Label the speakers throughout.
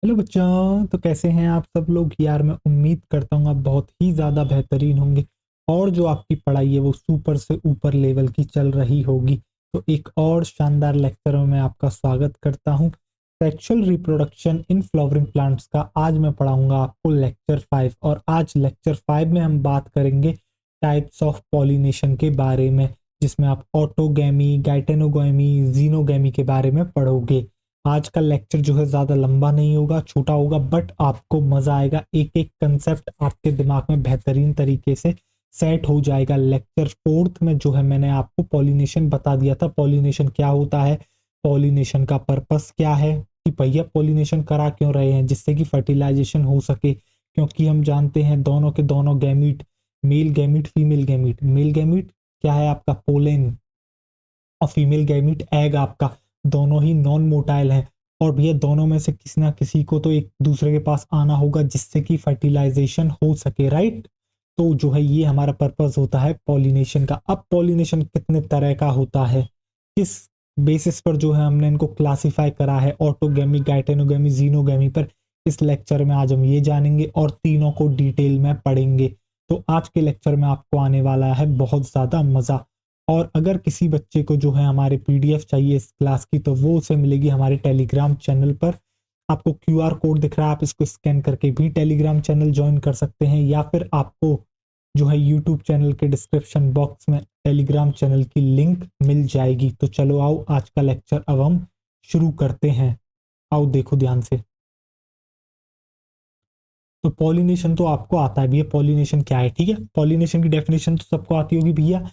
Speaker 1: Hello बच्चों, तो कैसे हैं आप सब लोग। यार मैं उम्मीद करता हूँ आप बहुत ही ज़्यादा बेहतरीन होंगे और जो आपकी पढ़ाई है वो सुपर से ऊपर लेवल की चल रही होगी। तो एक और शानदार लेक्चर में मैं आपका स्वागत करता हूँ। Sexual reproduction in flowering plants का आज मैं पढ़ाऊंगा आपको लेक्चर 5। और आज लेक्चर 5 में हम बात करेंगे टाइप्स ऑफ पॉलिनेशन के बारे में, जिसमें आप ऑटोगैमी, गाइटेनोगैमी, जीनोगैमी के बारे में पढ़ोगे। आज का लेक्चर जो है ज्यादा लंबा नहीं होगा, छोटा होगा, बट आपको मजा आएगा। एक एक कंसेप्ट आपके दिमाग में बेहतरीन तरीके से सेट हो जाएगा। लेक्चर 4 में जो है मैंने आपको पॉलिनेशन बता दिया था, पॉलिनेशन क्या होता है, पॉलिनेशन का पर्पस क्या है, कि भैया पॉलिनेशन करा क्यों रहे हैं, जिससे कि फर्टिलाइजेशन हो सके। क्योंकि हम जानते हैं दोनों के दोनों gamete, male gamete, female gamete, male gamete क्या है आपका पोलेन, और फीमेल गैमीट एग आपका, दोनों ही नॉन मोटाइल हैं। और भैया दोनों में से किसी ना किसी को तो एक दूसरे के पास आना होगा जिससे कि फर्टिलाइजेशन हो सके, राइट। तो जो है ये हमारा पर्पस होता है पॉलिनेशन का। अब पॉलिनेशन कितने तरह का होता है, किस बेसिस पर जो है हमने इनको क्लासिफाई करा है, ऑटोगेमी, गाइटेनोगेमी, जीनोगेमी पर, इस लेक्चर में आज हम ये जानेंगे और तीनों को डिटेल में पढ़ेंगे। तो आज के लेक्चर में आपको आने वाला है बहुत ज्यादा मजा। और अगर किसी बच्चे को जो है हमारे पीडीएफ चाहिए इस क्लास की, तो वो उसे मिलेगी हमारे टेलीग्राम चैनल पर। आपको क्यूआर कोड दिख रहा है, आप इसको स्कैन करके भी टेलीग्राम चैनल ज्वाइन कर सकते हैं, या फिर आपको जो है यूट्यूब चैनल के डिस्क्रिप्शन बॉक्स में टेलीग्राम चैनल की लिंक मिल जाएगी। तो चलो आओ आज का लेक्चर अब हम शुरू करते हैं। आओ देखो ध्यान से। तो पॉलिनेशन तो आपको आता है भैया, पॉलिनेशन क्या है, ठीक है। पॉलिनेशन की डेफिनेशन तो सबको आती होगी भैया,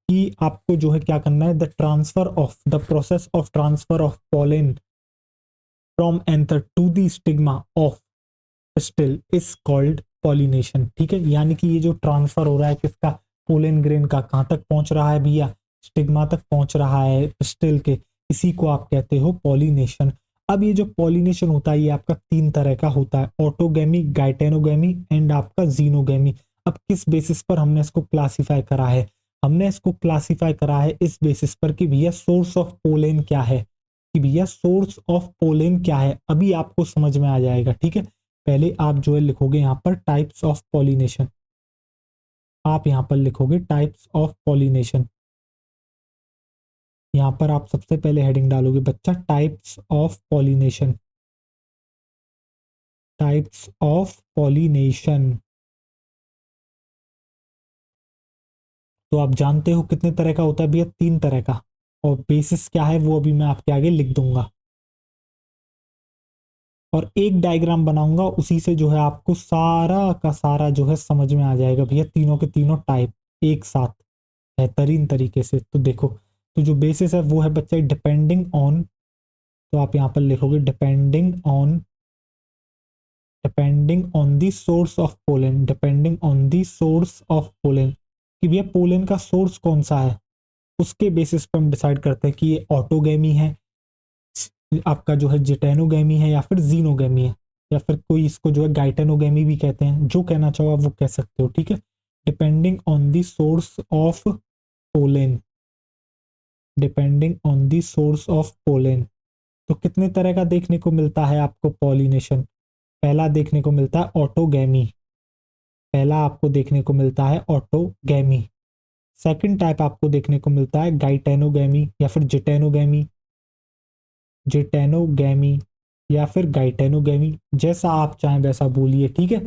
Speaker 1: कि आपको जो है क्या करना है, the process of transfer of pollen from anther to the stigma of still is called pollination, ठीक है। यानी कि ये जो ट्रांसफर हो रहा है किसका, पोलन ग्रेन का, कहाँ तक पहुंच रहा है भैया, स्टिग्मा तक पहुंच रहा है स्टिल के, इसी को आप कहते हो पॉलिनेशन। अब ये जो पॉलिनेशन होता है ये आपका तीन तरह का होता है, ऑटोगेमी, गाइटेनोगेमी एंड आपका जीनोगेमी। अब किस बेसिस पर हमने इसको क्लासिफाई करा है, हमने इसको क्लासिफाई करा है इस बेसिस पर कि भैया सोर्स ऑफ पोलेन क्या है, कि भैया सोर्स ऑफ पोलेन क्या है, अभी आपको समझ में आ जाएगा, ठीक है। पहले आप जो है लिखोगे यहाँ पर टाइप्स ऑफ पॉलिनेशन, आप यहाँ पर लिखोगे टाइप्स ऑफ पॉलिनेशन। यहाँ पर आप सबसे पहले हेडिंग डालोगे बच्चा types of pollination, types of pollination. तो आप जानते हो कितने तरह का होता है भैया, तीन तरह का। और बेसिस क्या है वो अभी मैं आपके आगे लिख दूंगा, और एक डायग्राम बनाऊंगा, उसी से जो है आपको सारा का सारा जो है समझ में आ जाएगा भैया, तीनों के तीनों टाइप एक साथ बेहतरीन तरीके से। तो देखो, तो जो बेसिस है वो है बच्चे डिपेंडिंग ऑन, तो आप यहाँ पर लिखोगे depending on the source of pollen, depending on the source of pollen, कि भैया पोलन का सोर्स कौन सा है, उसके बेसिस पर हम डिसाइड करते हैं कि ये ऑटोगेमी है, आपका जो है जिटेनोगेमी है, या फिर जीनोगेमी है, या फिर कोई इसको जो है गाइटेनोगेमी भी कहते हैं, जो कहना चाहो आप वो कह सकते हो, ठीक है। Depending on the source of pollen, depending on the source of pollen. तो कितने तरह का देखने को मिलता है आपको पॉलिनेशन, पहला देखने को मिलता है ऑटोगैमी, पहला आपको देखने को मिलता है ऑटोगैमी। सेकंड टाइप आपको देखने को मिलता है गाइटेनोगैमी या फिर जिटेनोगैमी, जिटेनोगैमी या फिर गाइटेनोगैमी, जैसा आप चाहें वैसा बोलिए, ठीक है।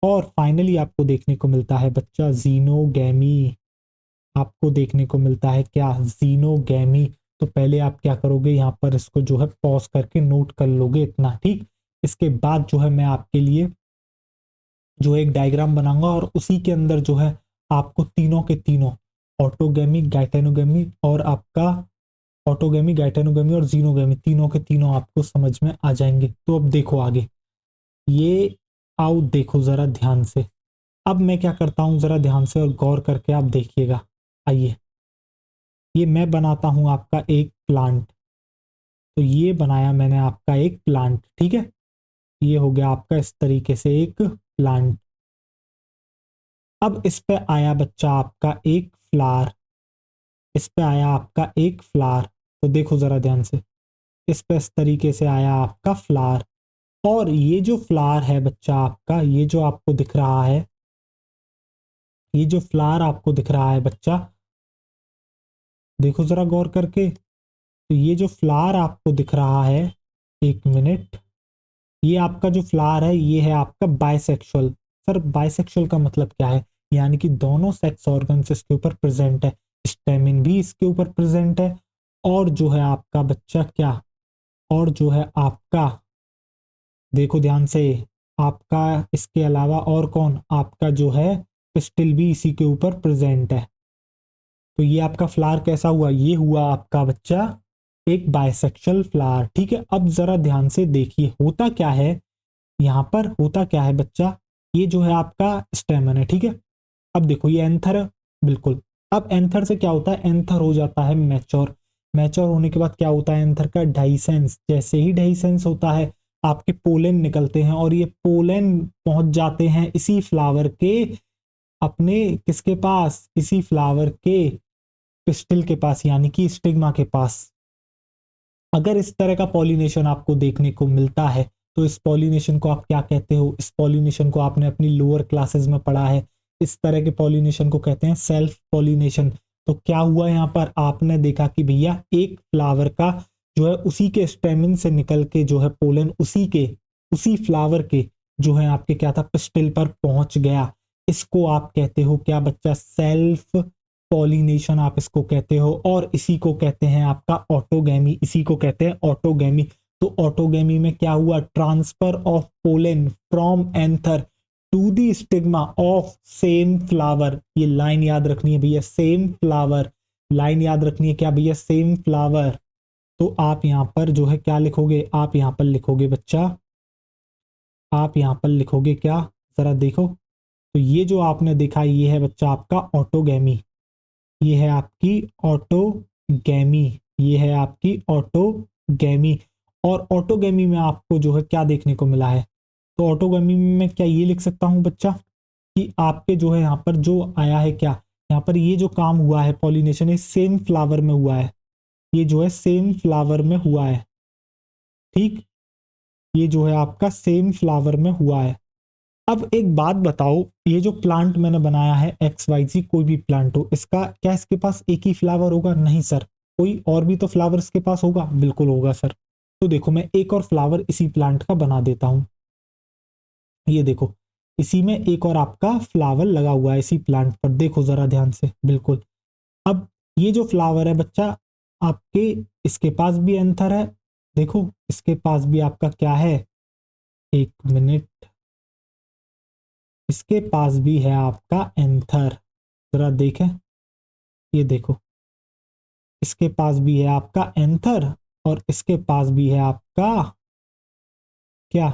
Speaker 1: और फाइनली आपको देखने को मिलता है बच्चा जीनोगैमी, आपको देखने को मिलता है क्या, जीनोगैमी। तो पहले आप क्या करोगे, यहाँ पर इसको जो है पॉज करके नोट कर लोगे इतना, ठीक। इसके बाद जो है मैं आपके लिए जो एक डायग्राम बनाऊंगा, और उसी के अंदर जो है आपको तीनों के तीनों, ऑटोगेमी, गाइटेनोगेमी और आपका, ऑटोगेमी, गाइटेनोगेमी और जीनोगेमी, तीनों के तीनों आपको समझ में आ जाएंगे। तो अब देखो आगे, ये आओ देखो जरा ध्यान से। अब मैं क्या करता हूं, जरा ध्यान से और गौर करके आप देखिएगा। आइए, ये मैं बनाता हूं आपका एक प्लांट, तो ये बनाया मैंने आपका एक प्लांट, ठीक है। ये हो गया आपका इस तरीके से एक प्लांट। अब इस पे आया बच्चा आपका एक फ्लावर, इस पे आया आपका एक फ्लावर। तो देखो जरा ध्यान से, इस पे इस तरीके से आया आपका फ्लावर। और ये जो फ्लावर है बच्चा आपका, ये जो आपको दिख रहा है, ये जो फ्लावर आपको दिख रहा है बच्चा, देखो जरा गौर करके। तो ये जो फ्लावर आपको दिख रहा है, एक मिनट, ये आपका जो फ्लावर है ये है आपका बाइसेक्सुअल। सर बाइसेक्सुअल का मतलब क्या है? यानी कि दोनों सेक्स ऑर्गन्स इसके ऊपर प्रेजेंट है, स्टेमिन भी इसके ऊपर प्रेजेंट है, और जो है आपका बच्चा क्या, और जो है आपका, देखो ध्यान से, आपका इसके अलावा और कौन, आपका जो है पिस्टिल भी इसी के ऊपर प्रेजेंट है। तो ये आपका फ्लावर कैसा हुआ? ये हुआ आपका बच्चा एक बाइसेक्सुअल फ्लावर। ठीक है, अब जरा ध्यान से देखिए होता क्या है, यहां पर होता क्या है बच्चा, ये जो है आपका स्टेमन है। ठीक है, अब देखो ये एंथर है, बिल्कुल। अब एंथर से क्या होता है, एंथर हो जाता है मैच्योर। मैच्योर होने के बाद क्या होता है एंथर का, डाइसेंस। जैसे ही डाइसेंस होता है आपके पोलन निकलते हैं, और ये पोलन पहुंच जाते हैं इसी फ्लावर के, अपने किसके पास, इसी फ्लावर के पिस्टिल के पास, यानी कि स्टिग्मा के पास। अगर इस तरह का पॉलिनेशन आपको देखने को मिलता है तो इस पॉलिनेशन को आप क्या कहते हो? इस पॉलिनेशन को आपने अपनी लोअर क्लासेस में पढ़ा है, इस तरह के पॉलिनेशन को कहते हैं सेल्फ पॉलिनेशन। तो क्या हुआ यहाँ पर, आपने देखा कि भैया एक फ्लावर का जो है उसी के स्टेमिन से निकल के जो है पोलन उसी फ्लावर के जो है आपके क्या था, पिस्टिल पर पहुंच गया। इसको आप कहते हो क्या बच्चा, सेल्फ पॉलिनेशन आप इसको कहते हो, और इसी को कहते हैं आपका ऑटोगैमी, इसी को कहते हैं ऑटोगैमी। तो ऑटोगैमी में क्या हुआ, transfer of pollen from anther to the stigma of same flower. ये लाइन याद रखनी है भैया, सेम फ्लावर, लाइन याद रखनी है क्या भैया, सेम फ्लावर। तो आप यहां पर जो है क्या लिखोगे, आप यहां पर लिखोगे बच्चा, आप यहां पर लिखोगे क्या, जरा देखो। तो ये जो आपने देखा ये है बच्चा आपका ऑटोगैमी, ये है आपकी ऑटोगैमी, ये है आपकी ऑटोगैमी। और ऑटोगैमी में आपको जो है क्या देखने को मिला है, तो ऑटोगैमी में क्या ये लिख सकता हूं बच्चा कि आपके जो है यहाँ पर जो आया है क्या, यहाँ पर ये जो काम हुआ है पॉलिनेशन, ये सेम फ्लावर में हुआ है, ये जो है सेम फ्लावर में हुआ है। ठीक, ये जो है आपका सेम फ्लावर में हुआ है। अब एक बात बताओ, ये जो प्लांट मैंने बनाया है XYZ, कोई भी प्लांट हो, इसका क्या इसके पास एक ही फ्लावर होगा? नहीं सर, कोई और भी तो फ्लावर इसके पास होगा, बिल्कुल होगा सर। तो देखो मैं एक और फ्लावर इसी प्लांट का बना देता हूं, ये देखो, इसी में एक और आपका फ्लावर लगा हुआ है इसी प्लांट पर, देखो जरा ध्यान से, बिल्कुल। अब ये जो फ्लावर है बच्चा आपके, इसके पास भी एंथर है, देखो इसके पास भी आपका क्या है, एक मिनट, इसके पास भी है आपका एंथर, जरा देखें, ये देखो, इसके पास भी है आपका एंथर, और इसके पास भी है आपका क्या,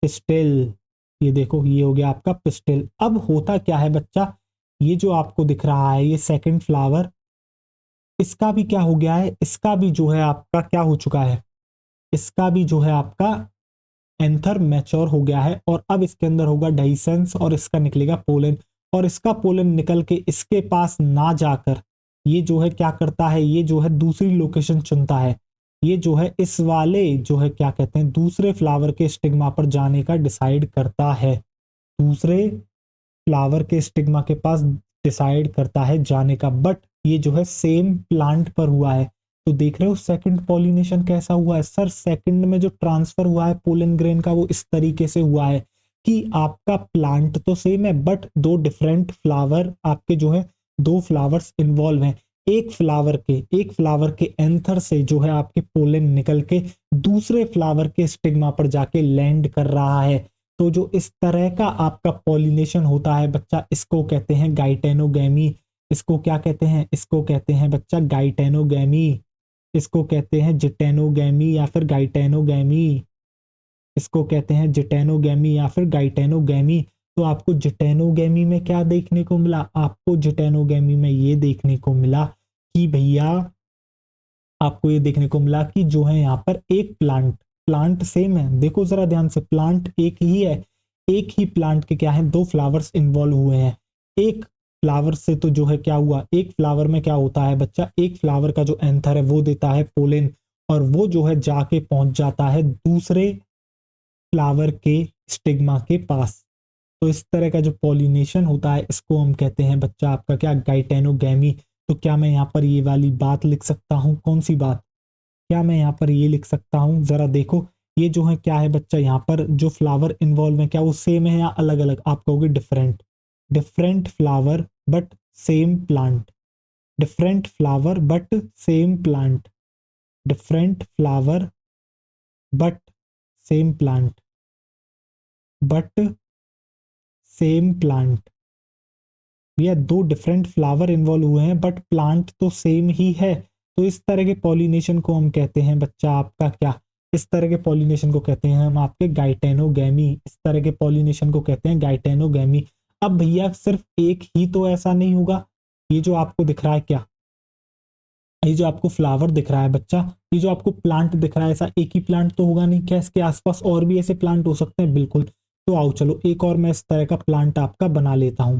Speaker 1: पिस्टिल। ये देखो ये हो गया आपका पिस्टिल। अब होता क्या है बच्चा, ये जो आपको दिख रहा है ये सेकंड फ्लावर, इसका भी क्या हो गया है, इसका भी जो है आपका क्या हो चुका है, इसका भी जो है आपका एंथर मैच्योर हो गया है, और अब इसके अंदर होगा डाइसेंस, और इसका निकलेगा पोलन, और इसका पोलन निकल के इसके पास ना जाकर ये जो है क्या करता है, ये जो है दूसरी लोकेशन चुनता है, ये जो है इस वाले जो है क्या कहते हैं, दूसरे फ्लावर के स्टिग्मा पर जाने का डिसाइड करता है, दूसरे फ्लावर के स्टिग्मा के पास डिसाइड करता है जाने का। बट ये जो है सेम प्लांट पर हुआ है। तो देख रहे हो सेकंड पॉलिनेशन कैसा हुआ है सर, सेकंड में जो ट्रांसफर हुआ है पोलन ग्रेन का वो इस तरीके से हुआ है कि आपका प्लांट तो सेम है बट दो डिफरेंट फ्लावर आपके जो है, दो फ्लावर्स इन्वॉल्व हैं। एक फ्लावर के एंथर से जो है आपके पोलन निकल के दूसरे फ्लावर के स्टिग्मा पर जाके लैंड कर रहा है। तो जो इस तरह का आपका पॉलिनेशन होता है बच्चा, इसको कहते हैं गाइटेनोगैमी। इसको क्या कहते हैं, इसको कहते हैं बच्चा गाइटेनोगैमी, इसको कहते हैं जिटेनोगैमी या फिर गाइटेनोगैमी, इसको कहते हैं जिटेनोगैमी या फिर गाइटेनोगैमी। तो आपको जिटेनोगैमी में क्या देखने को मिला, आपको जिटेनोगैमी में ये देखने को मिला कि भैया, आपको ये देखने को मिला कि जो है यहाँ पर एक प्लांट सेम है, देखो जरा ध्यान से, प्लांट एक ही है, एक ही प्लांट के क्या है, दो फ्लावर्स इन्वॉल्व हुए हैं। एक फ्लावर से तो जो है क्या हुआ, एक फ्लावर में क्या होता है बच्चा, एक फ्लावर का जो एंथर है वो देता है पोलन, और वो जो है जाके पहुंच जाता है दूसरे फ्लावर के स्टिग्मा के पास। तो इस तरह का जो पॉलिनेशन होता है इसको हम कहते हैं बच्चा आपका क्या, गाइटेनोगैमी। तो क्या मैं यहाँ पर ये वाली बात लिख सकता हूँ, कौन सी बात, क्या मैं यहाँ पर ये लिख सकता हूँ, जरा देखो ये जो है क्या है बच्चा, यहाँ पर जो फ्लावर इन्वॉल्व है क्या वो सेम है या अलग अलग, आप कहोगे different. Different flower but same plant, different flower but same plant, different flower but same plant, but same plant. भैया दो डिफरेंट फ्लावर इन्वॉल्व हुए हैं बट प्लांट तो सेम ही है। तो इस तरह के पॉलिनेशन को हम कहते हैं बच्चा आपका क्या, इस तरह के पॉलिनेशन को कहते हैं हम आपके गाइटेनोगैमी, इस तरह के पॉलिनेशन को कहते हैं गाइटेनोगैमी। अब भैया सिर्फ एक ही तो ऐसा नहीं होगा, ये जो आपको दिख रहा है क्या, ये जो आपको फ्लावर दिख रहा है बच्चा, ये जो आपको प्लांट दिख रहा है, ऐसा एक ही प्लांट तो होगा नहीं, क्या इसके आसपास और भी ऐसे प्लांट हो सकते हैं, बिल्कुल। तो आओ चलो एक और मैं इस तरह का प्लांट आपका बना लेता हूँ,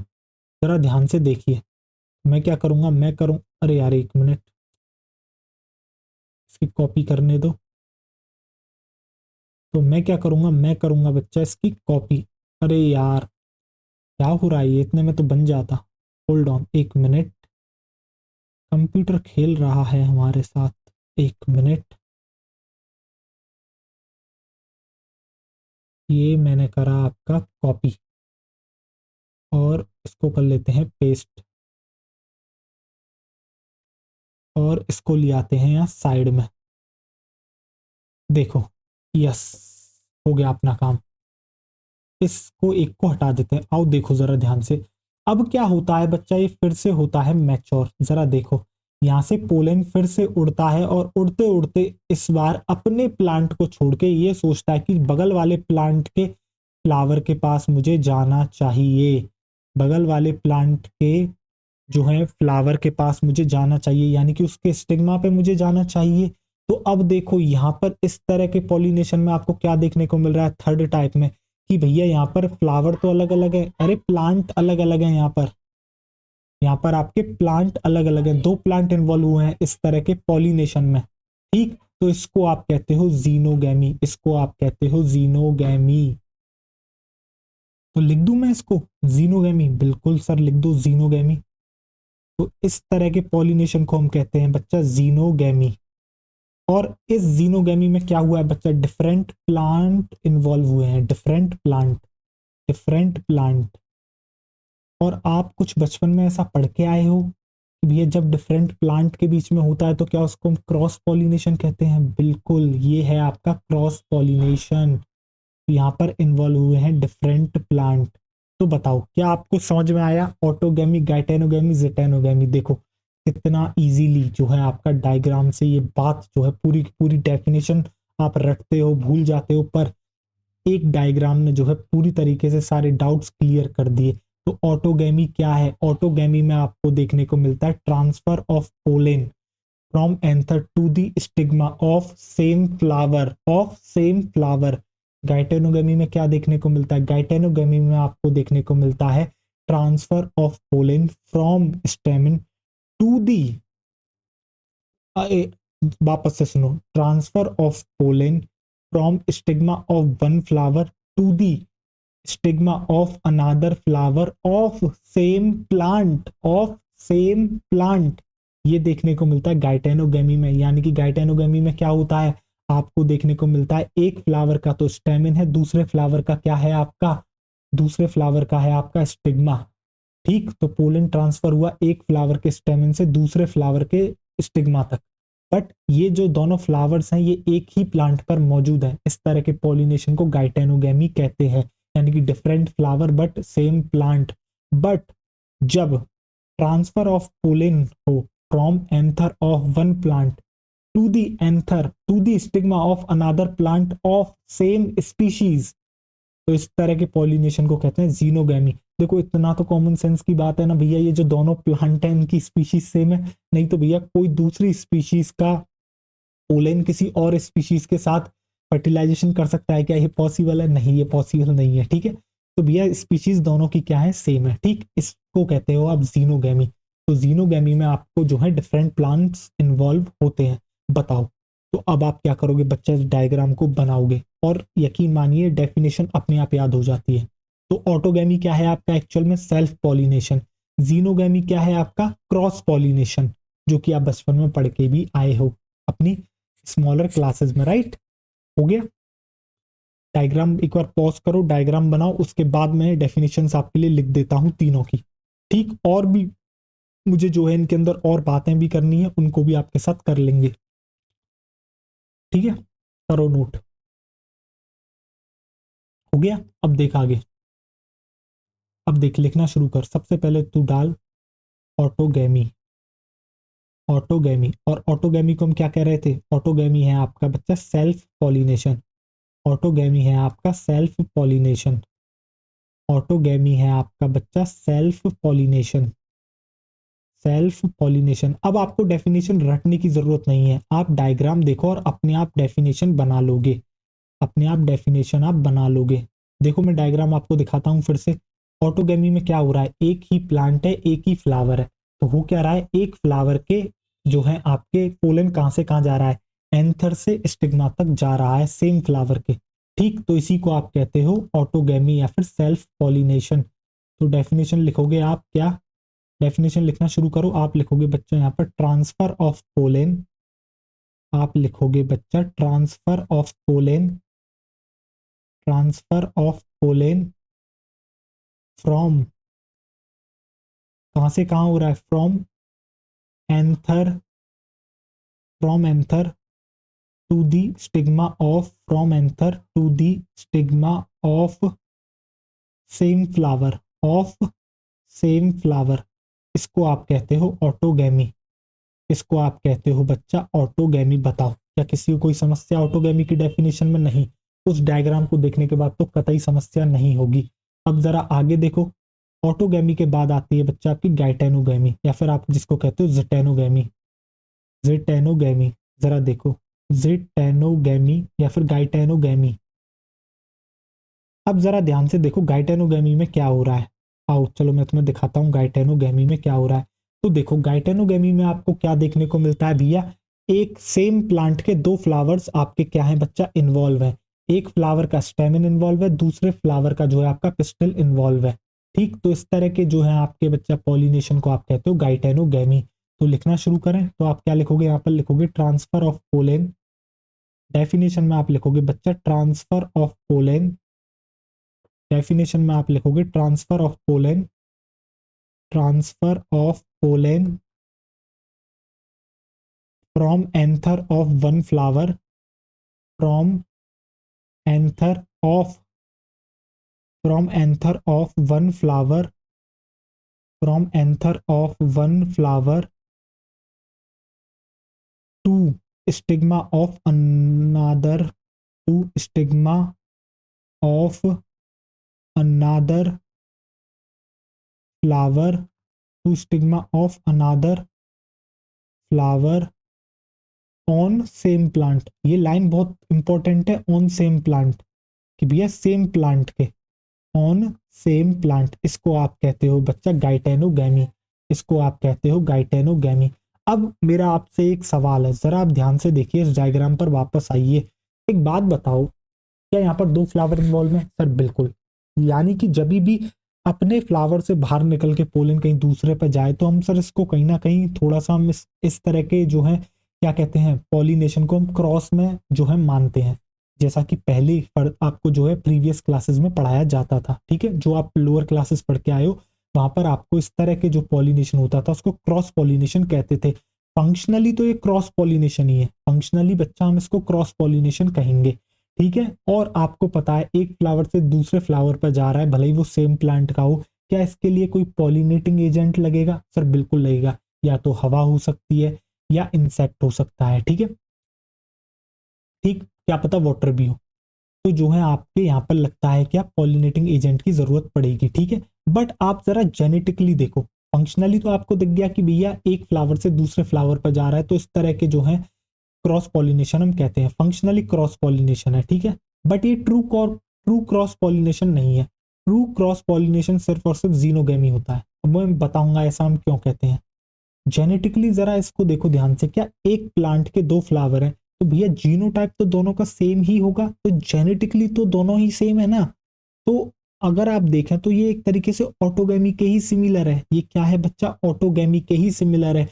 Speaker 1: जरा ध्यान से देखिए। मैं क्या करूंगा, मैं करूं, अरे यार एक मिनट, इसकी कॉपी करने दो। तो मैं क्या करूंगा, मैं करूंगा बच्चा इसकी कॉपी। अरे यार क्या हो रहा है, ये इतने में तो बन जाता। होल्ड ऑन एक मिनट, कंप्यूटर खेल रहा है हमारे साथ, एक मिनट। ये मैंने करा आपका कॉपी और इसको कर लेते हैं पेस्ट और इसको ले आते हैं यहाँ साइड में। देखो, यस, हो गया अपना काम। इसको एक को हटा देते हैं, आओ देखो जरा ध्यान से। अब क्या होता है बच्चा, ये फिर से होता है मैच्योर, जरा देखो यहाँ से पोलन फिर से उड़ता है और उड़ते उड़ते इस बार अपने प्लांट को छोड़ के ये सोचता है कि बगल वाले प्लांट के फ्लावर के पास मुझे जाना चाहिए, बगल वाले प्लांट के जो है फ्लावर के पास मुझे जाना चाहिए, यानी कि उसके स्टिग्मा पे मुझे जाना चाहिए। तो अब देखो यहाँ पर इस तरह के पॉलिनेशन में आपको क्या देखने को मिल रहा है थर्ड टाइप में, कि भैया यहाँ पर फ्लावर तो अलग अलग है, अरे प्लांट अलग अलग है, यहाँ पर आपके प्लांट अलग अलग है, दो प्लांट इन्वॉल्व हुए हैं इस तरह के पॉलिनेशन में, ठीक। तो इसको आप कहते हो जीनोगैमी, इसको आप कहते हो जीनोगैमी। तो लिख दूं मैं इसको जीनोगैमी, बिल्कुल सर लिख दो जीनोगैमी। तो इस तरह के पॉलिनेशन को हम कहते हैं बच्चा जीनोगैमी। और इस जीनोगैमी में क्या हुआ है बच्चा, डिफरेंट प्लांट इन्वॉल्व हुए हैं, डिफरेंट प्लांट, डिफरेंट प्लांट। और आप कुछ बचपन में ऐसा पढ़ के आए हो कि भैया जब डिफरेंट प्लांट के बीच में होता है तो क्या उसको हम क्रॉस पॉलिनेशन कहते हैं, बिल्कुल ये है आपका क्रॉस पॉलिनेशन। यहाँ पर इन्वॉल्व हुए हैं डिफरेंट प्लांट। तो बताओ क्या आपको समझ में आया, ऑटोगैमी, गाइटेनोगैमी, जेटेनोगैमी। देखो कितना इजीली जो है आपका डायग्राम से ये बात जो है पूरी की पूरी डेफिनेशन आप रटते हो भूल जाते हो, पर एक डायग्राम ने जो है पूरी तरीके से सारे डाउट्स क्लियर कर दिए। तो ऑटोगैमी क्या है, ऑटोगैमी में आपको देखने को मिलता है transfer of pollen from anther to the stigma of same flower, of same flower. Geitonogamy में क्या देखने को मिलता है, गाइटेनोगैमी में आपको देखने को मिलता है transfer of pollen from stamen to the, वापस से सुनो, transfer of pollen from stigma of one flower to the stigma of another flower of same plant, of same plant. ये देखने को मिलता है गाइटेनोगैमी में। यानी कि गाइटेनोगैमी में क्या होता है, आपको देखने को मिलता है एक फ्लावर का तो स्टेमिन है, दूसरे फ्लावर का क्या है आपका, दूसरे फ्लावर का है आपका स्टिग्मा, ठीक। तो पोलन ट्रांसफर हुआ एक फ्लावर के स्टेमिन से दूसरे फ्लावर के स्टिग्मा तक, बट ये जो दोनों फ्लावर्स हैं ये एक ही प्लांट पर मौजूद है, इस तरह के पॉलिनेशन को गाइटेनोगैमी कहते हैं। यानी कि different flower but same plant. But जब ट्रांसफर ऑफ पोलन हो from anther of one plant to the anther to the stigma of another plant of same species, तो इस तरह के पॉलिनेशन को कहते हैं जीनोगैमी। देखो इतना तो कॉमन सेंस की बात है ना भैया, ये जो दोनों प्लांट है इनकी स्पीशीज सेम है, नहीं तो भैया कोई दूसरी स्पीशीज का पोलन किसी और स्पीशीज के साथ फर्टिलाइजेशन कर सकता है क्या, ये पॉसिबल है, नहीं ये पॉसिबल नहीं है, ठीक है। तो भैया स्पीशीज दोनों की क्या है, सेम है, ठीक। इसको कहते हो आप जीनोगैमी। तो जीनोगैमी में आपको जो है डिफरेंट प्लांट्स इन्वॉल्व होते हैं। बताओ तो अब आप क्या करोगे बच्चा, इस डायग्राम को बनाओगे और यकीन मानिए डेफिनेशन अपने आप याद हो जाती है। तो ऑटोगैमी क्या है आपका एक्चुअल में, सेल्फ पॉलिनेशन। जीनोगैमी क्या है आपका, क्रॉस पॉलिनेशन, जो कि आप बचपन में पढ़ के भी आए हो अपनी स्मॉलर क्लासेस में, राइट। हो गया। डायग्राम एक बार पॉज करो, डायग्राम बनाओ, उसके बाद मैं डेफिनेशंस आपके लिए लिख देता हूं तीनों की। ठीक, और भी मुझे जो है इनके अंदर और बातें भी करनी है, उनको भी आपके साथ कर लेंगे। ठीक है, करो नोट। हो गया। अब देख आगे, अब देख लिखना शुरू कर। सबसे पहले तू डाल ऑटोगैमी। ऑटोगैमी, और ऑटोगैमी को हम क्या कह रहे थे, ऑटोगैमी है आपका बच्चा सेल्फ पॉलिनेशन। ऑटोगैमी है आपका सेल्फ पॉलिनेशन। ऑटोगैमी है आपका बच्चा सेल्फ पॉलिनेशन। Self pollination. अब आपको डेफिनेशन रटने की जरूरत नहीं है, आप डायग्राम देखो और अपने आप डेफिनेशन बना लोगे। अपने आप डेफिनेशन आप बना लोगे। देखो मैं डायग्राम आपको दिखाता हूं फिर से। ऑटोगैमी में क्या हो रहा है, एक ही प्लांट है, एक ही फ्लावर है। तो हो क्या रहा है, एक फ्लावर के जो है आपके पोलन कहां से कहां जा रहा है, एंथर से स्टिग्मा तक जा रहा है, सेम फ्लावर के। ठीक, तो इसी को आप कहते हो ऑटोगैमी या फिर सेल्फ पॉलिनेशन। तो डेफिनेशन लिखोगे आप क्या, डेफिनेशन लिखना शुरू करो। आप लिखोगे बच्चा यहाँ पर ट्रांसफर ऑफ पोलेन। आप लिखोगे बच्चा transfer of pollen. Transfer of pollen from, कहां से कहां हो रहा है, from anther, from anther to the stigma of, from anther to the stigma of same flower, of same flower. इसको आप कहते हो ऑटोगैमी। इसको आप कहते हो बच्चा ऑटोगैमी। बताओ क्या किसी को कोई समस्या ऑटोगैमी की डेफिनेशन में? नहीं। उस डायग्राम को देखने के बाद तो कतई समस्या नहीं होगी। अब जरा आगे देखो, ऑटोगैमी के बाद आती है बच्चा आपकी गाइटेनोगैमी, या फिर आप जिसको कहते हो जिटेनोगैमी। जिटेनोगैमी, जरा देखो, जिटेनोगैमी या फिर गाइटेनोगैमी। अब जरा ध्यान से देखो गाइटेनोगैमी में क्या हो रहा है। आओ चलो मैं तुम्हें दिखाता हूँ गाइटेनोगैमी में क्या हो रहा है। तो देखो गाइटेनोगैमी में आपको क्या देखने को मिलता है भैया, एक सेम प्लांट के दो फ्लावर्स आपके क्या है बच्चा, इन्वॉल्व है। एक फ्लावर का स्टेमिन इन्वॉल्व है, दूसरे फ्लावर का जो है आपका पिस्टल इन्वॉल्व है। ठीक, तो इस तरह के जो है आपके बच्चा पॉलिनेशन को आप कहते हो गाइटेनोगैमी। तो लिखना शुरू करें, तो आप क्या लिखोगे, यहाँ पर लिखोगे ट्रांसफर ऑफ पोलेन। डेफिनेशन में आप लिखोगे बच्चा ट्रांसफर ऑफ पोलेन। डेफिनेशन में आप लिखोगे transfer of pollen. Transfer of pollen from anther of one flower, from anther of, from anther of one flower, from anther of one flower to stigma of another, to stigma of another flower, to stigma of another flower on same plant. ये line बहुत important है, on same plant, कि भैया same plant के, on same plant. इसको आप कहते हो बच्चा गाइटेनोगैमी। इसको आप कहते हो गाइटेनोगैमी। अब मेरा आपसे एक सवाल है, जरा आप ध्यान से देखिए, इस डायग्राम पर वापस आइए। एक बात बताओ, क्या यहाँ पर दो फ्लावर इन्वॉल्व है? सर बिल्कुल। यानी कि जब भी अपने फ्लावर से बाहर निकल के पोलन कहीं दूसरे पर जाए तो हम सर इसको कहीं ना कहीं थोड़ा सा हम इस तरह के जो है क्या कहते हैं, पॉलिनेशन को हम क्रॉस में जो है मानते हैं, जैसा कि पहले आपको जो है प्रीवियस क्लासेस में पढ़ाया जाता था। ठीक है, जो आप लोअर क्लासेस पढ़ के आए हो वहां पर आपको इस तरह के जो पॉलिनेशन होता था उसको क्रॉस पॉलिनेशन कहते थे। फंक्शनली तो ये क्रॉस पॉलिनेशन ही है, फंक्शनली बच्चा हम इसको क्रॉस पॉलिनेशन कहेंगे। ठीक है, और आपको पता है एक फ्लावर से दूसरे फ्लावर पर जा रहा है, भले ही वो सेम प्लांट का हो, क्या इसके लिए कोई पॉलिनेटिंग एजेंट लगेगा? सर बिल्कुल लगेगा। या तो हवा हो सकती है या इंसेक्ट हो सकता है। ठीक है, ठीक, क्या पता वाटर भी हो। तो जो है आपके यहाँ पर लगता है कि आप पॉलिनेटिंग एजेंट की जरूरत पड़ेगी। ठीक है, बट आप जरा जेनेटिकली देखो। फंक्शनली तो आपको दिख गया कि भैया एक फ्लावर से दूसरे फ्लावर पर जा रहा है, तो इस तरह के जो है क्रॉस पॉलिनेशन हम कहते हैं, फंक्शनली क्रॉस पॉलिनेशन है। ठीक है, बट ये ट्रू क्रॉस पॉलिनेशन नहीं है। ट्रू क्रॉस पॉलिनेशन सिर्फ और सिर्फ जीनोगेमी होता है। अब मैं बताऊंगा ऐसा हम क्यों कहते हैं। जेनेटिकली जरा इसको देखो ध्यान से, क्या एक प्लांट के दो फ्लावर हैं तो भैया जीनोटाइप तो दोनों का सेम ही होगा, तो जेनेटिकली तो दोनों ही सेम है ना। तो अगर आप देखें तो ये एक तरीके से ऑटोगैमी के ही सिमिलर है। ये क्या है बच्चा, ऑटोगैमी के ही सिमिलर है,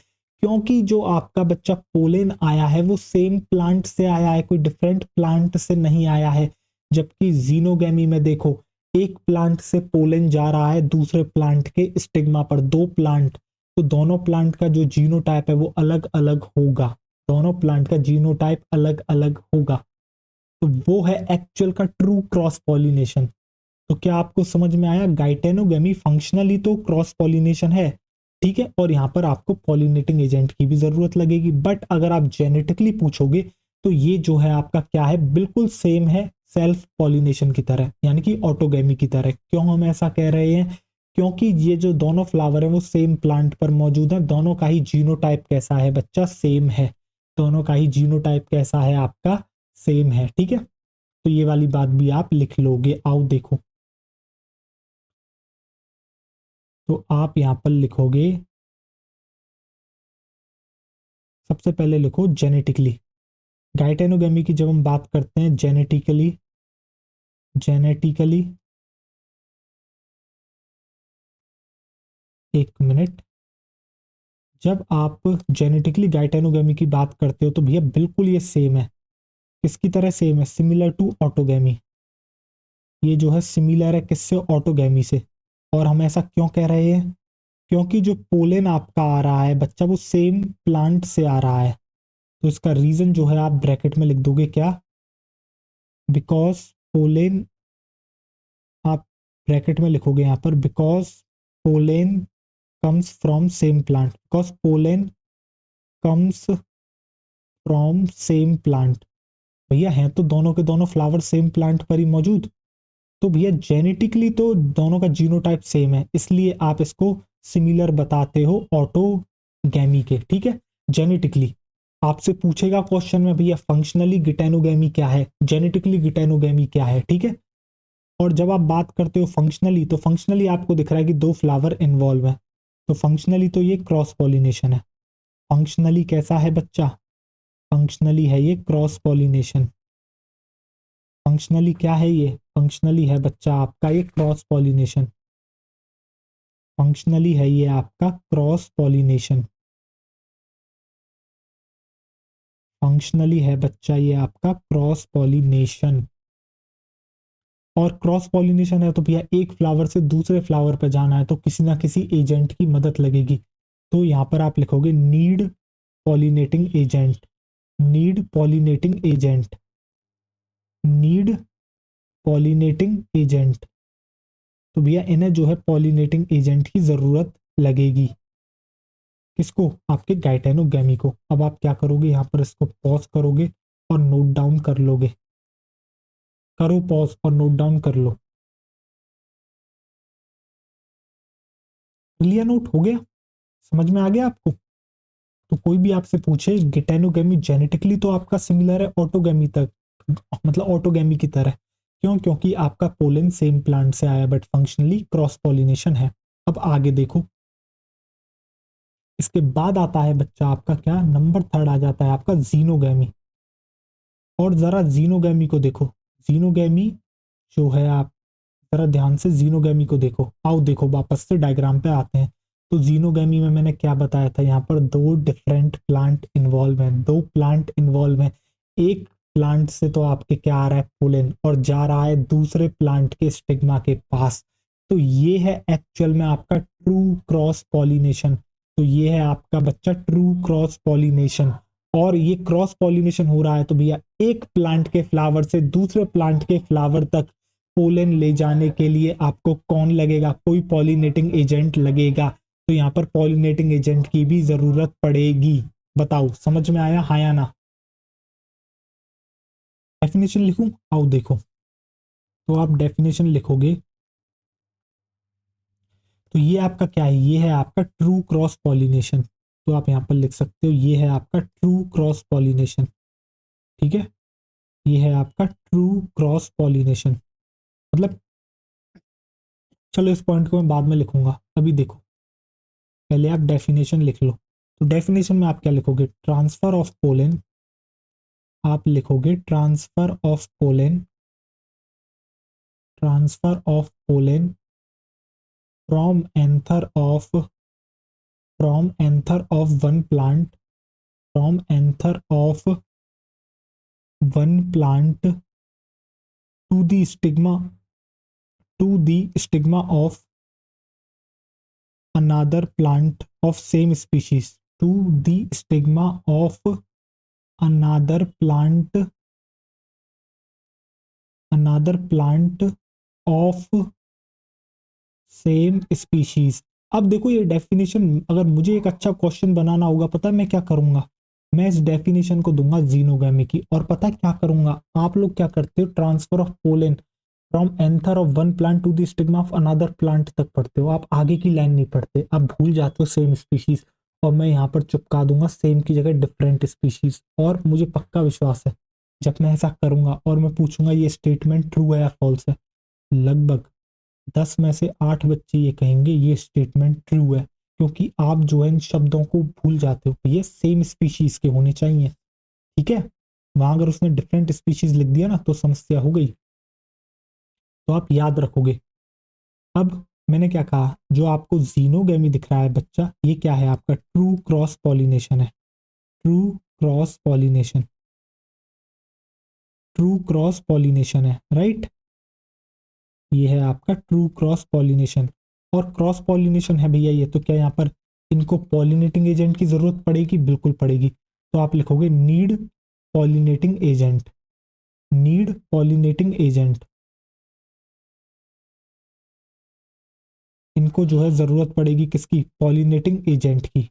Speaker 1: क्योंकि जो आपका बच्चा पोलेन आया है वो सेम प्लांट से आया है, कोई डिफरेंट प्लांट से नहीं आया है। जबकि जीनोगैमी में देखो, एक प्लांट से पोलेन जा रहा है दूसरे प्लांट के स्टिग्मा पर, दो प्लांट, तो दोनों प्लांट का जो जीनोटाइप है वो अलग अलग होगा, दोनों प्लांट का जीनोटाइप अलग अलग होगा। तो वो है एक्चुअल का ट्रू क्रॉस पॉलिनेशन। तो क्या आपको समझ में आया, गाइटेनोगेमी फंक्शनली तो क्रॉस पॉलिनेशन है, ठीक है, और यहाँ पर आपको पॉलिनेटिंग एजेंट की भी जरूरत लगेगी। बट अगर आप जेनेटिकली पूछोगे तो ये जो है आपका क्या है, बिल्कुल सेम है सेल्फ पॉलिनेशन की तरह, यानी कि ऑटोगेमी की तरह। क्यों हम ऐसा कह रहे हैं, क्योंकि ये जो दोनों फ्लावर है वो सेम प्लांट पर मौजूद है, दोनों का ही जीनोटाइप कैसा है बच्चा, सेम है, दोनों का ही जीनोटाइप कैसा है आपका, सेम है, ठीक है। तो ये वाली बात भी आप लिख लोगे। आओ देखो, तो आप यहां पर लिखोगे, सबसे पहले लिखो जेनेटिकली। गाइटेनोगेमी की जब हम बात करते हैं जेनेटिकली, जेनेटिकली, एक मिनट, जब आप जेनेटिकली गाइटेनोगेमी की बात करते हो तो भैया बिल्कुल ये सेम है, किसकी तरह सेम है, सिमिलर टू ऑटोगेमी। ये जो है सिमिलर है किससे, ऑटोगेमी से। और हम ऐसा क्यों कह रहे हैं, क्योंकि जो पोलेन आपका आ रहा है बच्चा वो सेम प्लांट से आ रहा है। तो इसका रीजन जो है आप ब्रैकेट में लिख दोगे क्या, बिकॉज पोलेन, आप ब्रैकेट में लिखोगे यहाँ पर, because pollen comes from same plant, because pollen comes from same plant. भैया हैं तो दोनों के दोनों फ्लावर सेम प्लांट पर ही मौजूद, तो भैया जेनेटिकली तो दोनों का जीनोटाइप सेम है, इसलिए आप इसको सिमिलर बताते हो ऑटोगैमी के, ठीक है। जेनेटिकली आपसे पूछेगा क्वेश्चन में, भैया फंक्शनली गिटेनोगैमी क्या है, जेनेटिकली गिटेनोगैमी क्या है, ठीक है। और जब आप बात करते हो फंक्शनली, तो फंक्शनली आपको दिख रहा है कि दो फ्लावर इन्वॉल्व है, तो फंक्शनली तो ये क्रॉस पॉलिनेशन है। फंक्शनली कैसा है बच्चा, फंक्शनली है ये क्रॉस पॉलिनेशन। फंक्शनली क्या है ये, फंक्शनली है बच्चा आपका ये क्रॉस पॉलिनेशन। फंक्शनली है ये आपका क्रॉस पॉलिनेशन। फंक्शनली है बच्चा ये आपका क्रॉस पॉलिनेशन। और क्रॉस पॉलिनेशन है तो भैया एक फ्लावर से दूसरे फ्लावर पर जाना है तो किसी ना किसी एजेंट की मदद लगेगी। तो यहां पर आप लिखोगे need pollinating agent, need pollinating agent, need pollinating agent. तो भैया इन्हें जो है पॉलिनेटिंग एजेंट की जरूरत लगेगी, किसको, आपके गाइटेनोगैमी को। अब आप क्या करोगे, यहाँ पर इसको पॉज करोगे और नोट डाउन कर लोगे, करो पॉज और नोट डाउन कर लो। क्लियर, नोट हो गया, समझ में आ गया आपको। तो कोई भी आपसे पूछे गिटेनोगैमी जेनेटिकली तो आपका सिमिलर है ऑटोगैमी तक, मतलब ऑटोगैमी की तरह, क्यों, क्योंकि आपका पोलन सेम प्लांट से आया, बट फंक्शनली क्रॉस पॉलिनेशन है। अब आगे देखो, इसके बाद आता है बच्चा आपका क्या, नंबर थर्ड आ जाता है आपका जीनोगैमी। और जरा जीनोगैमी को देखो, जीनोगैमी जो है, आप जरा ध्यान से जीनोगैमी को देखो। आओ देखो वापस से डायग्राम पे आते हैं। तो जीनोगैमी में मैंने क्या बताया था, यहाँ पर दो डिफरेंट प्लांट इन्वॉल्व हैं, दो प्लांट इन्वॉल्व हैं। एक प्लांट से तो आपके क्या आ रहा है, पोलन, और जा रहा है दूसरे प्लांट के स्टिग्मा के पास। तो ये है एक्चुअल में आपका ट्रू क्रॉस पॉलिनेशन। तो ये है आपका बच्चा ट्रू क्रॉस पॉलिनेशन। और ये क्रॉस पॉलिनेशन हो रहा है तो भैया एक प्लांट के फ्लावर से दूसरे प्लांट के फ्लावर तक पोलन ले जाने के लिए आपको कौन लगेगा, कोई पॉलिनेटिंग एजेंट लगेगा। तो यहाँ पर पॉलिनेटिंग एजेंट की भी जरूरत पड़ेगी। बताओ समझ में आया, हाँ या ना। डेफिनेशन लिखूं, आओ देखो। तो आप डेफिनेशन लिखोगे तो ये आपका क्या है, ये है आपका ट्रू क्रॉस पॉलिनेशन। तो आप यहाँ पर लिख सकते हो ये है आपका ट्रू क्रॉस पॉलिनेशन, ठीक है। ये है आपका ट्रू क्रॉस पॉलिनेशन, मतलब, चलो इस पॉइंट को मैं बाद में लिखूंगा, अभी देखो पहले आप डेफिनेशन लिख लो। तो डेफिनेशन में आप क्या लिखोगे, ट्रांसफर ऑफ पोलन, आप लिखोगे transfer of pollen from anther of one plant to the stigma of another plant of same species to the stigma of another plant of same species. अब देखो ये डेफिनेशन, अगर मुझे एक अच्छा क्वेश्चन बनाना होगा, पता है मैं क्या करूंगा, मैं इस डेफिनेशन को दूंगा जीनोगामी की, और पता है क्या करूंगा, आप लोग क्या करते हो, transfer of pollen from anther of one plant to the stigma of another plant तक पढ़ते हो, आप आगे की लाइन नहीं पढ़ते, आप भूल जाते हो सेम स्पीशीज, और मैं यहाँ पर चिपका दूंगा सेम की जगह डिफरेंट स्पीशीज। और मुझे पक्का विश्वास है जब मैं ऐसा करूंगा और मैं पूछूंगा ये स्टेटमेंट ट्रू है या फॉल्स है, लगभग 10 में से 8 बच्चे ये कहेंगे ये स्टेटमेंट ट्रू है, क्योंकि आप जो है इन शब्दों को भूल जाते हो, ये सेम स्पीशीज के होने चाहिए, ठीक है। वहां अगर उसने डिफरेंट स्पीशीज लिख दिया ना तो समस्या हो गई, तो आप याद रखोगे। अब मैंने क्या कहा, जो आपको जीनोगेमी दिख रहा है बच्चा, ये क्या है आपका ट्रू क्रॉस पॉलिनेशन है, true cross pollination, true cross pollination है, राइट। ये है आपका ट्रू क्रॉस पॉलिनेशन, और क्रॉस पॉलिनेशन है भैया ये, तो क्या यहाँ पर इनको पॉलिनेटिंग एजेंट की जरूरत पड़ेगी, बिल्कुल पड़ेगी, तो आप लिखोगे need pollinating agent, need pollinating agent, इनको जो है जरूरत पड़ेगी किसकी, पॉलिनेटिंग एजेंट की,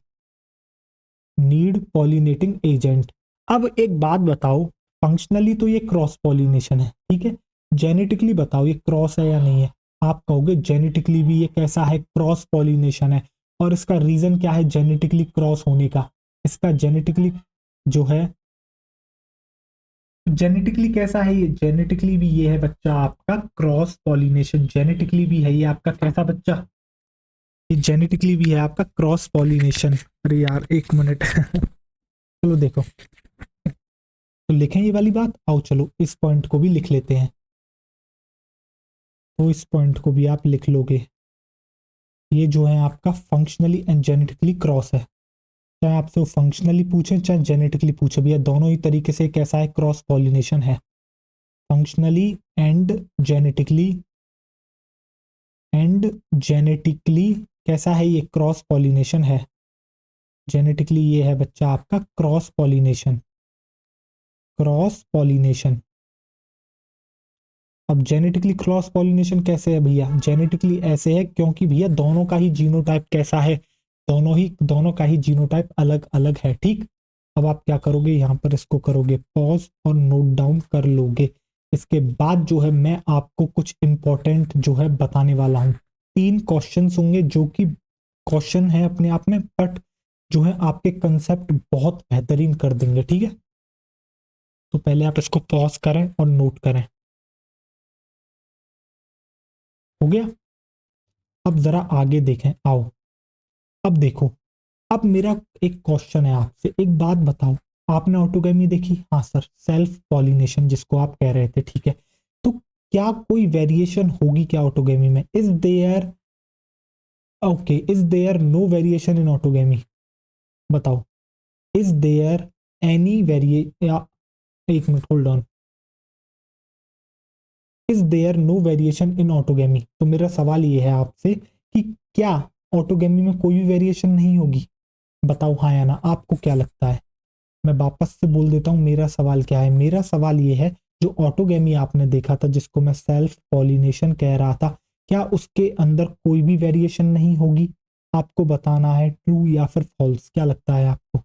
Speaker 1: नीड पॉलिनेटिंग एजेंट। अब एक बात बताओ, फंक्शनली तो ये क्रॉस पॉलिनेशन है, ठीक है, जेनेटिकली बताओ ये क्रॉस है या नहीं है, आप कहोगे जेनेटिकली भी ये कैसा है, क्रॉस पॉलिनेशन है, और इसका रीजन क्या है जेनेटिकली क्रॉस होने का, इसका जेनेटिकली जो है, जेनेटिकली कैसा है ये, जेनेटिकली भी ये है बच्चा आपका क्रॉस पॉलिनेशन, जेनेटिकली भी है ये आपका कैसा बच्चा, ये जेनेटिकली भी है आपका क्रॉस पॉलिनेशन। अरे यार एक मिनट चलो देखो, तो लिखें ये वाली बात, आओ चलो इस पॉइंट को भी लिख लेते हैं, तो इस पॉइंट को भी आप लिख लोगे, ये जो है आपका फंक्शनली एंड जेनेटिकली क्रॉस है, चाहे आपसे वो फंक्शनली पूछे चाहे जेनेटिकली पूछे, भैया दोनों ही तरीके से कैसा है क्रॉस पॉलिनेशन है, फंक्शनली एंड जेनेटिकली, कैसा है ये क्रॉस पॉलिनेशन है, जेनेटिकली ये है बच्चा आपका क्रॉस पॉलिनेशन, क्रॉस पॉलिनेशन। अब जेनेटिकली क्रॉस पॉलिनेशन कैसे है भैया, जेनेटिकली ऐसे है क्योंकि भैया दोनों का ही जीनोटाइप कैसा है, दोनों का ही जीनोटाइप अलग अलग है, ठीक। अब आप क्या करोगे, यहाँ पर इसको करोगे पॉज और नोट डाउन कर लोगे, इसके बाद जो है मैं आपको कुछ इंपॉर्टेंट जो है बताने वाला हूँ, 3 क्वेश्चंस होंगे जो कि क्वेश्चन है अपने आप में, बट जो है आपके कंसेप्ट बहुत बेहतरीन कर देंगे, ठीक है। तो पहले आप इसको पॉज करें और नोट करें, हो गया। अब जरा आगे देखें, आओ अब देखो, अब मेरा एक क्वेश्चन है आपसे, एक बात बताओ, आपने ऑटोगेमी देखी, हाँ सर, सेल्फ पॉलिनेशन जिसको आप कह रहे थे, ठीक है, तो क्या कोई वेरिएशन होगी क्या ऑटोगेमी में, is there, okay, is there no variation in autogamy, बताओ, इज देयर एनी वेरिए, या एक minute hold on, is there no variation in autogamy, तो मेरा सवाल ये है आपसे कि क्या ऑटोगेमी में कोई भी वेरिएशन नहीं होगी, बताओ हाँ या ना, आपको क्या लगता है। मैं वापस से बोल देता हूं मेरा सवाल क्या है, मेरा सवाल ये है जो ऑटोगेमी आपने देखा था जिसको मैं सेल्फ पॉलिनेशन कह रहा था, क्या उसके अंदर कोई भी वेरिएशन नहीं होगी, आपको बताना है ट्रू या फिर फॉल्स, क्या लगता है आपको,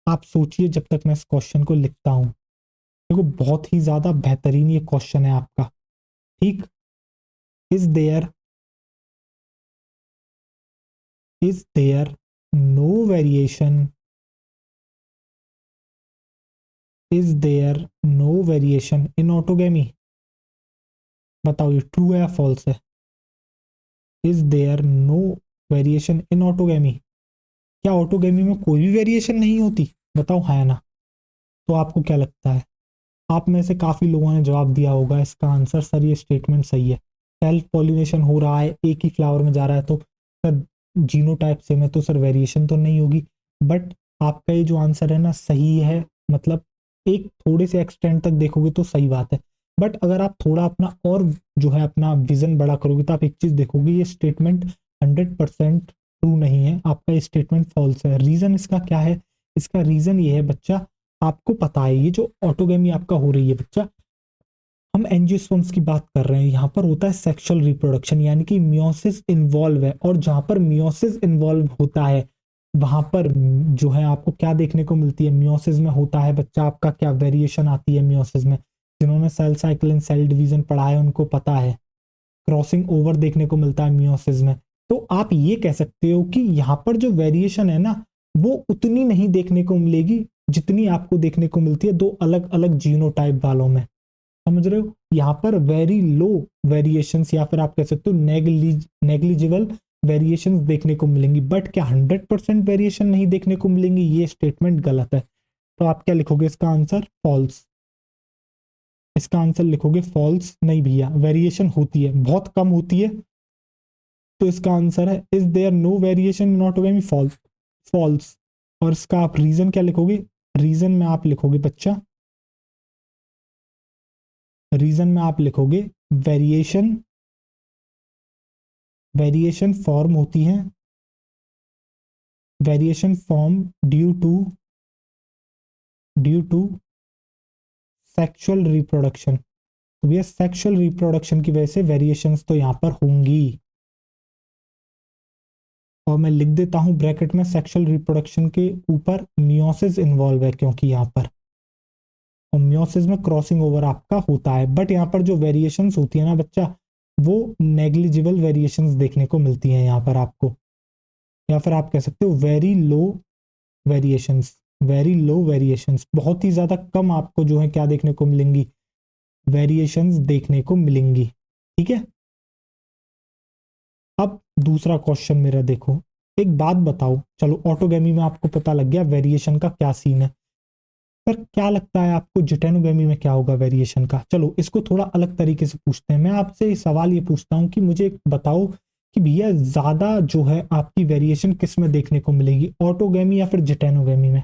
Speaker 1: आप सोचिए जब तक मैं इस क्वेश्चन को लिखता हूं, देखो बहुत ही ज्यादा बेहतरीन ये क्वेश्चन है आपका, ठीक। Is there, is there no variation, is there no variation in autogamy, बताओ ये ट्रू है या फॉल्स है, is there no variation in autogamy, क्या ऑटोगेमी में कोई भी वेरिएशन नहीं होती, बताओ हाँ या ना। तो आपको क्या लगता है? आप में से काफी लोगों ने जवाब दिया होगा इसका आंसर सर ये स्टेटमेंट सही है, सेल्फ पॉलिनेशन हो रहा है, एक ही फ्लावर में जा रहा है, तो सर जीनोटाइप सेम है तो सर वेरिएशन तो नहीं होगी। बट आपका ये जो आंसर है ना सही है, मतलब एक थोड़े से एक्सटेंट तक देखोगे तो सही बात है। बट अगर आप थोड़ा अपना और जो है अपना विजन बड़ा करोगे तो आप एक चीज देखोगे, ये स्टेटमेंट 100% ट्रू नहीं है, आपका ये स्टेटमेंट फॉल्स है। रीजन इसका क्या है? इसका रीजन ये है बच्चा, आपको पता है ये जो ऑटोगेमी आपका हो रही है बच्चा, हम एंजियोस्पर्म्स की बात कर रहे हैं, यहाँ पर होता है सेक्सुअल रिप्रोडक्शन, यानी कि मियोसिस इन्वॉल्व है, और जहां पर मियोसिस इन्वॉल्व होता है वहां पर जो है आपको क्या देखने को मिलती है? मियोसिस में होता है बच्चा आपका क्या वेरिएशन आती है मियोसिस में, जिन्होंने cell cycle and cell division पढ़ा है उनको पता है, क्रॉसिंग ओवर देखने को मिलता है मियोसिस में। तो आप ये कह सकते हो कि यहाँ पर जो वेरिएशन है ना वो उतनी नहीं देखने को मिलेगी जितनी आपको देखने को मिलती है दो अलग अलग जीनोटाइप वालों में, समझ रहे हो? यहाँ पर वेरी लो वेरिएशंस या फिर आप कह सकते हो नेग्लिजिबल वेरिएशंस देखने को मिलेंगी, बट क्या 100% वेरिएशन नहीं देखने को मिलेंगी? ये स्टेटमेंट गलत है। तो आप क्या लिखोगे इसका आंसर? फॉल्स। इसका आंसर लिखोगे फॉल्स। नहीं भैया, वेरिएशन होती है, बहुत कम होती है, तो इसका आंसर है is there no variation in autogamy? False. False. और इसका आप रीजन क्या लिखोगे? रीजन में आप लिखोगे बच्चा, रीजन में आप लिखोगे वेरिएशन, वेरिएशन फॉर्म होती है, variation form due to sexual reproduction. तो भैया सेक्सुअल रिप्रोडक्शन की वजह से वेरिएशंस तो यहां पर होंगी, और मैं लिख देता हूं ब्रैकेट में सेक्सुअल रिप्रोडक्शन के ऊपर मियोसिस इन्वॉल्व है, क्योंकि यहां पर और मियोसिस में क्रॉसिंग ओवर आपका होता है, बट यहाँ पर जो वेरिएशंस होती है ना बच्चा वो नेग्लिजिबल वेरिएशंस देखने को मिलती हैं यहाँ पर आपको, या फिर आप कह सकते हो very low variations, very low variations, बहुत ही ज्यादा कम आपको जो है क्या देखने को मिलेंगी? वेरिएशंस देखने को मिलेंगी। ठीक है, अब दूसरा क्वेश्चन मेरा देखो, एक बात बताओ, चलो ऑटोगेमी में आपको पता लग गया वेरिएशन का क्या सीन है, पर क्या लगता है आपको जिटेनोगेमी में क्या होगा वेरिएशन का? चलो इसको थोड़ा अलग तरीके से पूछते हैं, मैं आपसे सवाल ये पूछता हूँ कि मुझे बताओ कि भैया ज्यादा जो है आपकी वेरिएशन किस में देखने को मिलेगी, ऑटोगेमी या फिर जिटेनोगेमी में?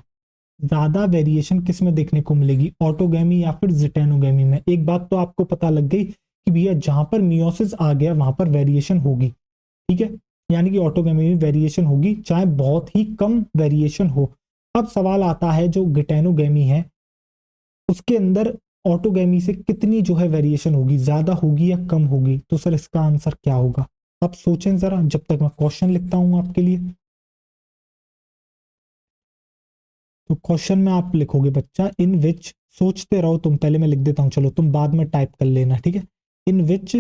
Speaker 1: ज्यादा वेरिएशन किस में देखने को मिलेगी, ऑटोगेमी या फिर जिटेनोगेमी में? एक बात तो आपको पता लग गई कि भैया जहां पर मियोसिस आ गया वहां पर वेरिएशन होगी, ठीक है, यानी कि ऑटोगेमी में वेरिएशन होगी चाहे बहुत ही कम वेरिएशन हो। अब सवाल आता है जो गिटेनोगेमी है उसके अंदर ऑटोगेमी से कितनी जो है वेरिएशन होगी, ज्यादा होगी या कम होगी? तो सर इसका आंसर क्या होगा? आप सोचें जरा जब तक मैं क्वेश्चन लिखता हूं आपके लिए। तो क्वेश्चन में आप लिखोगे बच्चा इन विच, सोचते रहो तुम, पहले मैं लिख देता हूं, चलो तुम बाद में टाइप कर लेना, ठीक है। In which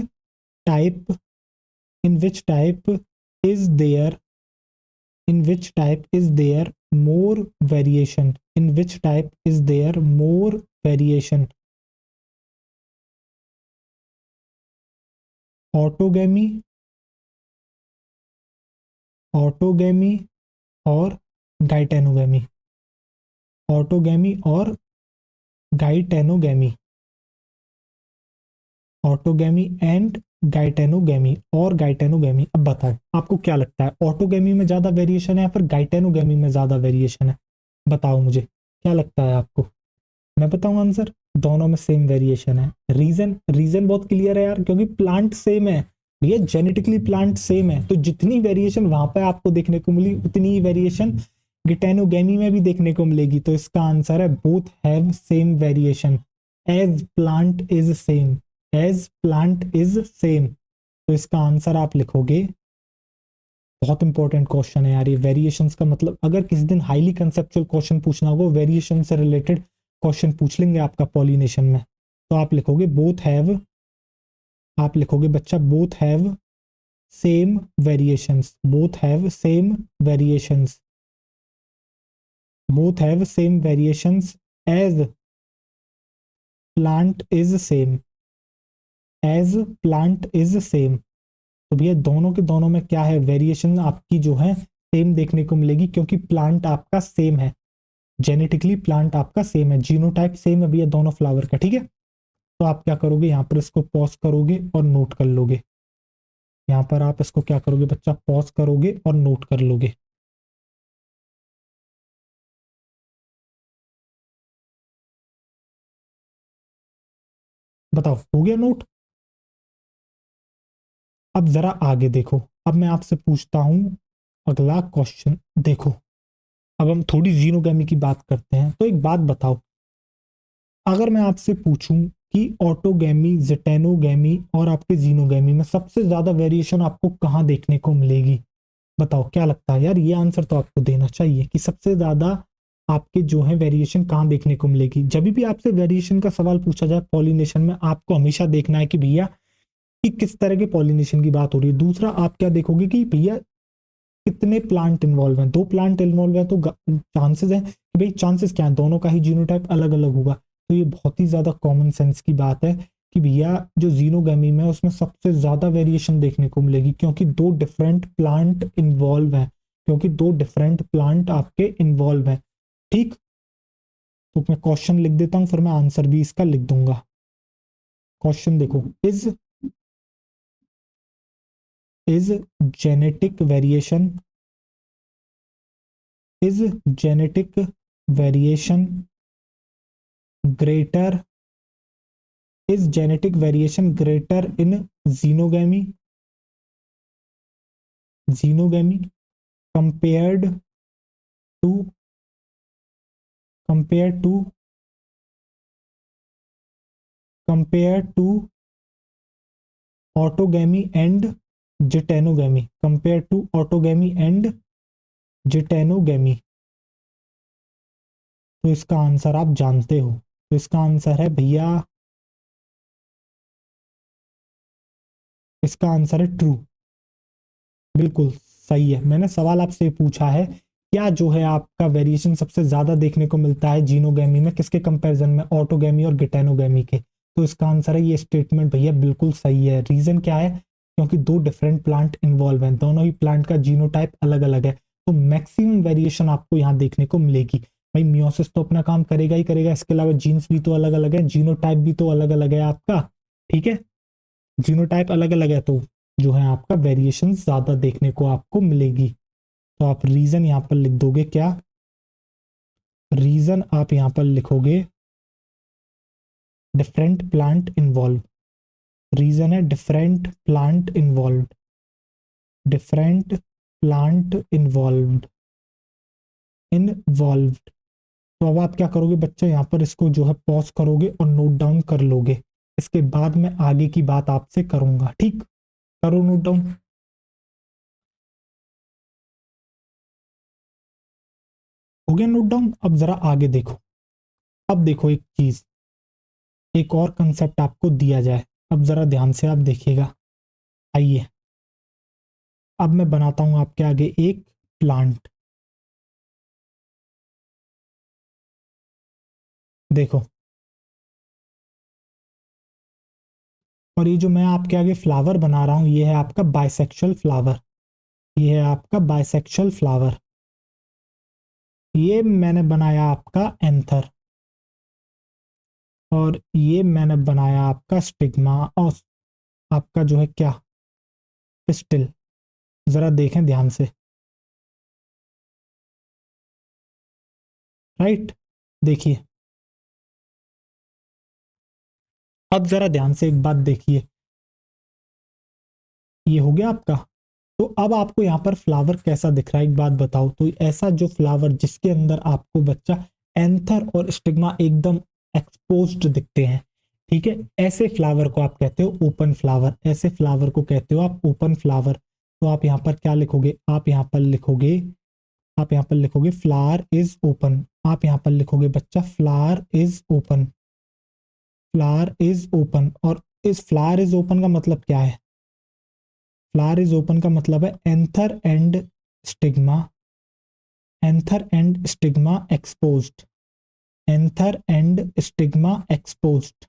Speaker 1: type, in which type is there, in which type is there more variation, in which type is there more variation, autogamy, autogamy और गाइटेनोगेमी, ऑटोगेमी और गाइटेनोगेमी, ऑटोगेमी एंड गाइटेनोगेमी और गाइटेनोगेमी। अब बताओ आपको क्या लगता है ऑटोगेमी में ज्यादा वेरिएशन है या फिर गाइटेनोगेमी में ज्यादा वेरिएशन है? बताओ मुझे क्या लगता है आपको। मैं बताऊं आंसर, दोनों में सेम वेरिएशन है। रीजन, रीजन बहुत क्लियर है यार, क्योंकि प्लांट सेम है भैया, जेनेटिकली प्लांट सेम है, तो जितनी वेरिएशन वहां पे आपको देखने को मिली उतनी ही वेरिएशन गिटेनोगेमी में भी देखने को मिलेगी। तो इसका आंसर है both have same variation, as plant is same, as plant is same. तो इसका आंसर आप लिखोगे, बहुत इंपॉर्टेंट क्वेश्चन है यार ये वेरिएशंस का, मतलब अगर किसी दिन हाईली कंसेप्चुअल क्वेश्चन पूछना होगा वेरिएशन से रिलेटेड क्वेश्चन पूछ लेंगे आपका पॉलिनेशन में, तो आप लिखोगे बोथ हैव, आप लिखोगे बच्चा both have same variations, both have same variations, both have same variations as plant is same, as plant is same. तो भैया दोनों के दोनों में क्या है, वेरिएशन आपकी जो है सेम देखने को मिलेगी, क्योंकि प्लांट आपका सेम है। जेनेटिकली प्लांट आपका सेम है, जीनोटाइप सेम है भैया दोनों फ्लावर का, ठीक है। तो आप क्या करोगे, यहाँ पर इसको पॉज करोगे और नोट कर लोगे। यहाँ पर आप इसको क्या करोगे बच्चा, पॉज करोगे और नोट कर लोगे। बताओ हो गया नोट। अब जरा आगे देखो, अब मैं आपसे पूछता हूं अगला क्वेश्चन। देखो अब हम थोड़ी जीनोगैमी की बात करते हैं। तो एक बात बताओ, अगर मैं आपसे पूछूं कि ऑटोगैमी, जेटेनोगैमी और आपके जीनोगैमी में सबसे ज्यादा वेरिएशन आपको कहाँ देखने को मिलेगी, बताओ क्या लगता है यार। ये आंसर तो आपको देना चाहिए कि सबसे ज्यादा आपके जो है वेरिएशन कहाँ देखने को मिलेगी। जब भी आपसे वेरिएशन का सवाल पूछा जाए पॉलिनेशन में, आपको हमेशा देखना है कि भैया कि किस तरह के पॉलिनेशन की बात हो रही है। दूसरा आप क्या देखोगे कि भैया कितने प्लांट इन्वॉल्व हैं, दो प्लांट इन्वॉल्व है तो चांसेस है कि भाई चांसेस क्या है, दोनों का ही जीनोटाइप अलग अलग होगा। तो ये बहुत ही ज्यादा कॉमन सेंस की बात है कि भैया जो जीनोगैमी में उसमें सबसे ज्यादा वेरिएशन देखने को मिलेगी, क्योंकि दो डिफरेंट प्लांट इन्वॉल्व हैं, क्योंकि दो डिफरेंट प्लांट आपके इन्वॉल्व हैं, ठीक। तो मैं क्वेश्चन लिख देता हूं, फिर मैं आंसर भी इसका लिख दूंगा। क्वेश्चन देखो, is genetic variation, is genetic variation greater, is genetic variation greater in xenogamy, xenogamy compared to, compared to, compared to autogamy and geitonogamy, compared to autogamy and geitonogamy। तो इसका आंसर आप जानते हो, तो इसका आंसर है भैया, इसका आंसर है ट्रू। बिल्कुल सही है। मैंने सवाल आपसे पूछा है क्या जो है आपका वेरिएशन सबसे ज्यादा देखने को मिलता है जीनोगैमी में, किसके कंपैरिजन में, ऑटोगैमी और गिटेनोगैमी के। तो इसका आंसर है ये स्टेटमेंट भैया बिल्कुल सही है। रीजन क्या है, क्योंकि दो डिफरेंट प्लांट इन्वॉल्व हैं, दोनों ही प्लांट का जीनोटाइप अलग अलग है, तो मैक्सिमम वेरिएशन आपको यहाँ देखने को मिलेगी। भाई मियोसिस तो अपना काम करेगा ही करेगा, इसके अलावा जीन्स भी तो अलग अलग है, जीनोटाइप भी तो अलग अलग है आपका, ठीक है। जीनोटाइप अलग अलग है तो जो है आपका वेरिएशन ज्यादा देखने को आपको मिलेगी। तो आप रीजन यहां पर लिख दोगे क्या, रीजन आप यहां पर लिखोगे डिफरेंट प्लांट इन्वॉल्व। रीजन है different plant involve, different plant involved, involved. तो अब आप क्या करोगे बच्चे, यहां पर इसको जो है पॉज करोगे और नोट डाउन कर लोगे। इसके बाद मैं आगे की बात आपसे करूंगा, ठीक। करो नोट डाउन। हो गया नोट डाउन। अब जरा आगे देखो, अब देखो एक चीज, एक और कंसेप्ट आपको दिया जाए। अब जरा ध्यान से आप देखिएगा। आइए अब मैं बनाता हूं आपके आगे एक प्लांट। देखो, और ये जो मैं आपके आगे फ्लावर बना रहा हूं ये है आपका बाइसेक्सुअल फ्लावर, ये है आपका बाइसेक्सुअल फ्लावर। ये मैंने बनाया आपका एंथर, और ये मैंने बनाया आपका स्टिग्मा, और आपका जो है क्या, पिस्टिल। जरा देखें ध्यान से, राइट। देखिए अब जरा ध्यान से एक बात देखिए, ये हो गया आपका। तो अब आपको यहाँ पर फ्लावर कैसा दिख रहा है एक बात बताओ। तो ऐसा जो फ्लावर जिसके अंदर आपको बच्चा एंथर और स्टिग्मा एकदम एक्सपोज्ड दिखते हैं, ठीक है, ऐसे फ्लावर को आप कहते हो ओपन फ्लावर, ऐसे फ्लावर को कहते हो आप ओपन फ्लावर। तो आप यहाँ पर क्या लिखोगे, आप यहाँ पर लिखोगे, आप यहाँ पर लिखोगे फ्लावर इज ओपन। आप यहाँ पर लिखोगे बच्चा flower is open, flower is open. और इस फ्लावर इज ओपन का मतलब क्या है, फ्लावर इज ओपन का मतलब है anther and stigma, anther and stigma exposed, anther and stigma exposed.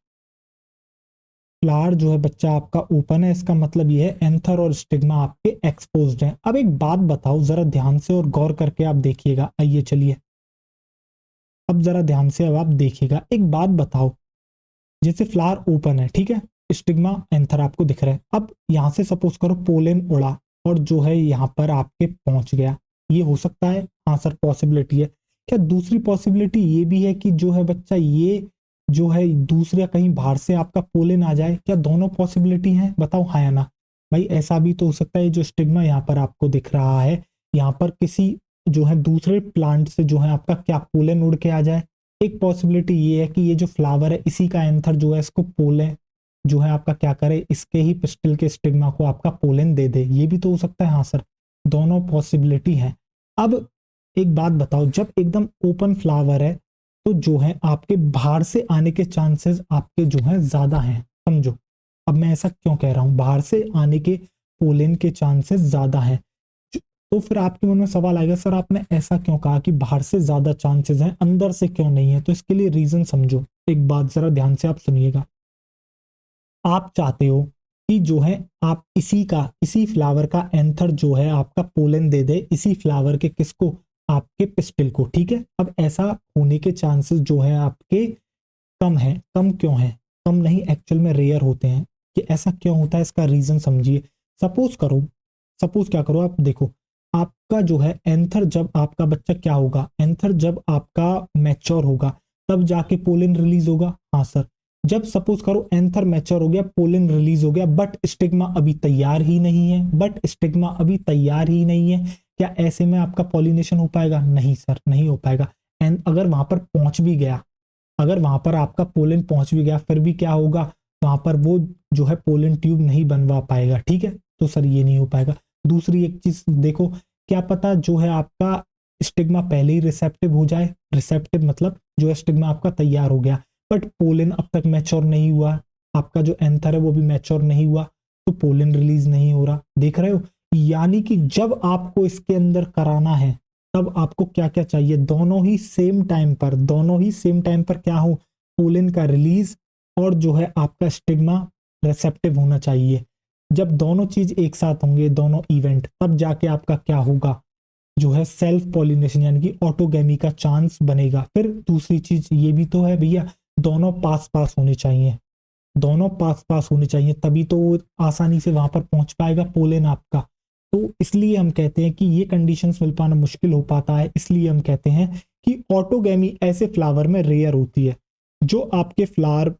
Speaker 1: Flower जो है बच्चा आपका ओपन है, इसका मतलब ये है एंथर और स्टिग्मा आपके एक्सपोज्ड हैं। अब एक बात बताओ जरा ध्यान से और गौर करके आप देखिएगा। आइए चलिए, अब जरा ध्यान से अब आप देखिएगा, एक बात बताओ, जैसे फ्लावर ओपन है, ठीक है, स्टिग्मा एंथर आपको दिख रहा है, अब यहाँ से सपोज करो पोलन उड़ा और जो है यहाँ पर आपके पहुंच गया, ये हो सकता है? हाँ सर पॉसिबिलिटी है। क्या दूसरी पॉसिबिलिटी ये भी है कि जो है बच्चा ये जो है दूसरा कहीं बाहर से आपका पोलन आ जाए? क्या दोनों पॉसिबिलिटी हैं? बताओ हाँ या ना। भाई ऐसा भी तो हो सकता है, जो स्टिग्मा यहाँ पर आपको दिख रहा है, यहाँ पर किसी जो है दूसरे प्लांट से जो है आपका क्या पोलन उड़ के आ जाए। एक पॉसिबिलिटी ये है कि ये जो फ्लावर है इसी का एंथर जो है इसको पोलन जो है आपका क्या करे, इसके ही पिस्टिल के स्टिग्मा को आपका पोलन दे दे, ये भी तो हो सकता है। हाँ सर दोनों पॉसिबिलिटी है। अब एक बात बताओ, जब एकदम ओपन फ्लावर है तो जो है आपके बाहर से आने के चांसेस आपके जो है ज्यादा हैं, समझो। अब मैं ऐसा क्यों कह रहा हूं, बाहर से आने के पोलन के चांसेस ज्यादा हैं, तो फिर आपके मन में सवाल आएगा सर आपने ऐसा क्यों कहा कि बाहर से ज्यादा चांसेस हैं, अंदर से क्यों नहीं है? तो इसके लिए रीजन समझो, एक बात जरा ध्यान से आप सुनिएगा। आप चाहते हो कि जो है आप इसी फ्लावर का एंथर जो है आपका पोलन दे दे इसी फ्लावर के किसको, आपके पिस्टिल को, ठीक है। अब ऐसा होने के चांसेस जो है आपके कम है। कम क्यों है? कम नहीं, एक्चुअल में रेयर होते हैं। कि ऐसा क्यों होता है, इसका रीजन समझिए। सपोज क्या करो, आप देखो, आपका जो है एंथर, जब आपका बच्चा क्या होगा, एंथर जब आपका मैच्योर होगा तब जाके पोलन रिलीज होगा। हाँ सर, जब सपोज करो एंथर मैच्योर हो गया, पोलन रिलीज हो गया, बट स्टिग्मा अभी तैयार ही नहीं है, क्या ऐसे में आपका पॉलिनेशन हो पाएगा? नहीं सर, नहीं हो पाएगा। एंड अगर वहां पर पहुंच भी गया, अगर वहां पर आपका पोलन पहुंच भी गया, फिर भी क्या होगा, वहां पर वो जो है पोलन ट्यूब नहीं बनवा पाएगा, ठीक है। तो सर ये नहीं हो पाएगा। दूसरी एक चीज देखो, क्या पता जो है आपका स्टिग्मा पहले ही रिसेप्टिव हो जाए। रिसेप्टिव मतलब जो है स्टिग्मा आपका तैयार हो गया, बट पोलन अब तक मैच्योर नहीं हुआ, आपका जो एंथर है वो भी मैच्योर नहीं हुआ, तो पोलन रिलीज नहीं हो रहा। देख रहे हो, यानी कि जब आपको इसके अंदर कराना है तब आपको क्या क्या चाहिए, दोनों ही सेम टाइम पर क्या हो, पोलन का रिलीज और जो है आपका स्टिग्मा रिसेप्टिव होना चाहिए। जब दोनों चीज एक साथ होंगे, दोनों इवेंट, तब जाके आपका क्या होगा, जो है सेल्फ पॉलिनेशन यानी कि ऑटोगैमी का चांस बनेगा। फिर दूसरी चीज ये भी तो है भैया, दोनों पास पास होने चाहिए, तभी तो वो आसानी से वहां पर पहुंच पाएगा पोलन आपका। तो इसलिए हम कहते हैं कि ये कंडीशंस मिल पाना मुश्किल हो पाता है। इसलिए हम कहते हैं कि ऑटोगैमी ऐसे फ्लावर में रेयर होती है। जो आपके फ्लावर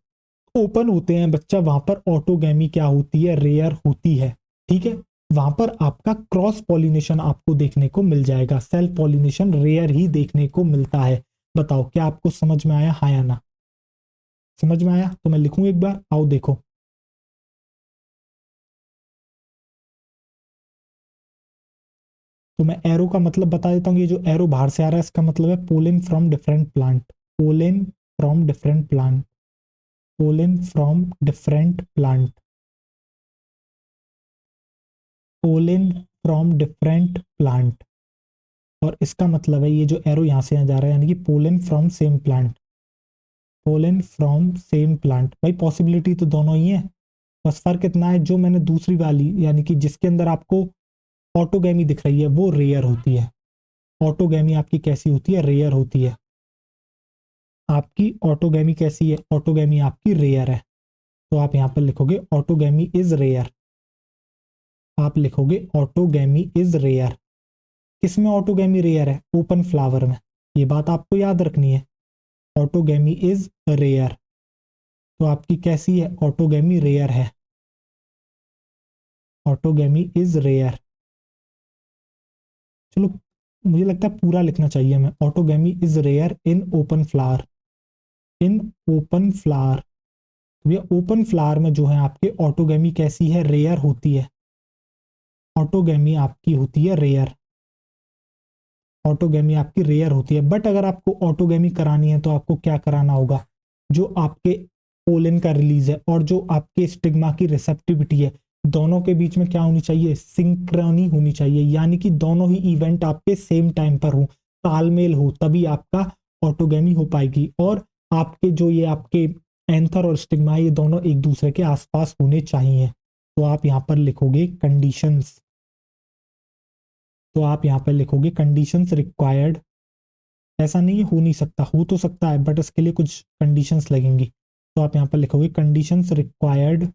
Speaker 1: ओपन होते हैं बच्चा, वहां पर ऑटोगैमी क्या होती है, रेयर होती है, ठीक है। वहां पर आपका क्रॉस पॉलिनेशन आपको देखने को मिल जाएगा, सेल्फ पॉलिनेशन रेयर ही देखने को मिलता है। बताओ क्या आपको समझ में आया, हाँ या ना? समझ में आया तो मैं लिखूं एक बार, आओ देखो। तो मैं एरो का मतलब बता देता हूँ। ये जो एरो बाहर से आ रहा है इसका मतलब है pollen from different plant, pollen from different plant, pollen from different plant, pollen from different plant. और इसका मतलब है ये जो एरो यहाँ से यहाँ जा रहा है यानी कि pollen from same plant, pollen from same plant. भाई पॉसिबिलिटी तो दोनों ही है, बस फर्क इतना है, जो मैंने दूसरी वाली यानी कि जिसके अंदर आपको ऑटोगैमी दिख रही है वो रेयर होती है। ऑटोगैमी आपकी कैसी होती है, रेयर होती है। आपकी ऑटोगैमी कैसी है, ऑटोगैमी आपकी रेयर है। तो आप यहां पर लिखोगे ऑटोगैमी इज रेयर, आप लिखोगे ऑटोगैमी इज रेयर। किसमें ऑटोगैमी रेयर है, ओपन फ्लावर में, ये बात आपको याद रखनी है। ऑटोगैमी इज रेयर, तो आपकी कैसी है, ऑटोगैमी रेयर है, ऑटोगैमी इज रेयर। चलो मुझे लगता है पूरा लिखना चाहिए हमें, autogamy is rare in open flower, in open flower. भैया ओपन फ्लावर में जो है आपके ऑटोगैमी कैसी है, रेयर होती है। ऑटोगैमी आपकी होती है रेयर, ऑटोगैमी आपकी रेयर होती है। बट अगर आपको ऑटोगैमी करानी है तो आपको क्या कराना होगा, जो आपके पोलन का रिलीज है और जो आपके स्टिग्मा की रिसेप्टिविटी है, दोनों के बीच में क्या होनी चाहिए, सिंक्रोनी होनी चाहिए। यानी कि दोनों ही इवेंट आपके सेम टाइम पर हो, तालमेल हो, तभी आपका ऑटोगैमी हो पाएगी। और आपके जो ये आपके एंथर और स्टिग्मा ये दोनों एक दूसरे के आसपास होने चाहिए। तो आप यहाँ पर लिखोगे कंडीशंस, तो आप यहाँ पर लिखोगे कंडीशंस रिक्वायर्ड ऐसा नहीं है हो नहीं सकता, हो तो सकता है बट इसके लिए कुछ कंडीशंस लगेंगी। तो आप यहाँ पर लिखोगे conditions required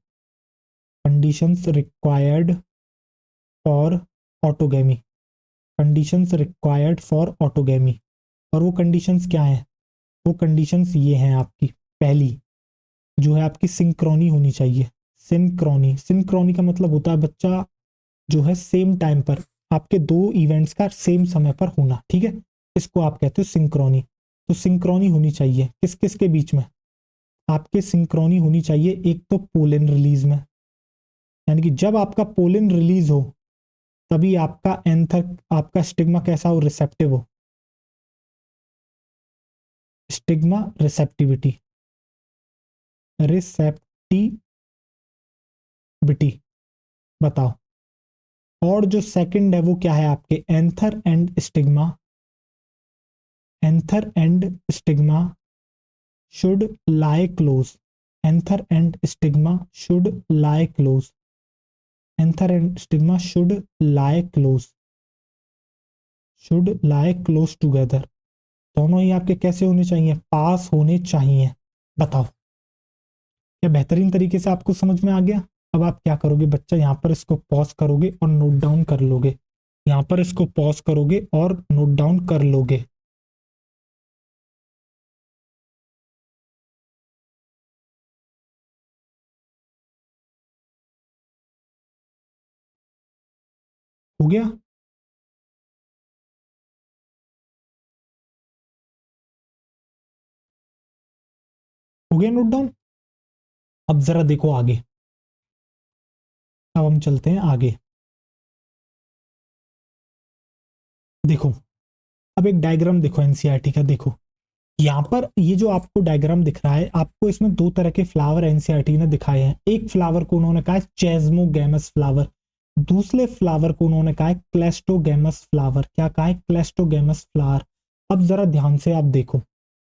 Speaker 1: for autogamy, conditions required for autogamy. और वो कंडीशंस क्या हैं? वो कंडीशंस ये हैं आपकी, पहली जो है आपकी सिंक्रोनी होनी चाहिए। सिंक्रोनी, सिंक्रोनी का मतलब होता है बच्चा जो है सेम टाइम पर, आपके दो इवेंट्स का सेम समय पर होना, ठीक है, इसको आप कहते हो सिंक्रोनी। तो सिंक्रोनी होनी चाहिए किस किस के बीच में? आपके सिंक्रोनी होनी चाहिए एक तो पोलिन रिलीज में, यानी कि जब आपका पोलिन रिलीज हो तभी आपका एंथर, आपका स्टिग्मा कैसा हो? रिसेप्टिव हो। स्टिग्मा रिसेप्टिविटी, रिसेप्टिविटी, बताओ। और जो सेकंड है वो क्या है आपके? Anther and stigma, anther and stigma should lie close, anther and stigma should lie close, anther and stigma should lie close together। दोनों ही आपके कैसे होने चाहिए? पास होने चाहिए। बताओ, क्या बेहतरीन तरीके से आपको समझ में आ गया? अब आप क्या करोगे बच्चा, यहाँ पर इसको पॉज करोगे और नोट डाउन कर लोगे, यहाँ पर इसको पॉज करोगे और नोट डाउन कर लोगे। हो गया? हो गया नोट डाउन? अब जरा देखो आगे, अब हम चलते हैं आगे। देखो, अब एक डायग्राम देखो एनसीईआरटी का, देखो यहाँ पर ये जो आपको डायग्राम दिख रहा है, आपको इसमें दो तरह के फ्लावर एनसीईआरटी ने दिखाए हैं। एक फ्लावर को उन्होंने कहा है चेस्मोगैमस फ्लावर, दूसरे फ्लावर को उन्होंने कहा है क्लेस्टोगैमस फ्लावर। क्या कहा है? क्लेस्टोगैमस फ्लावर। अब जरा ध्यान से आप देखो,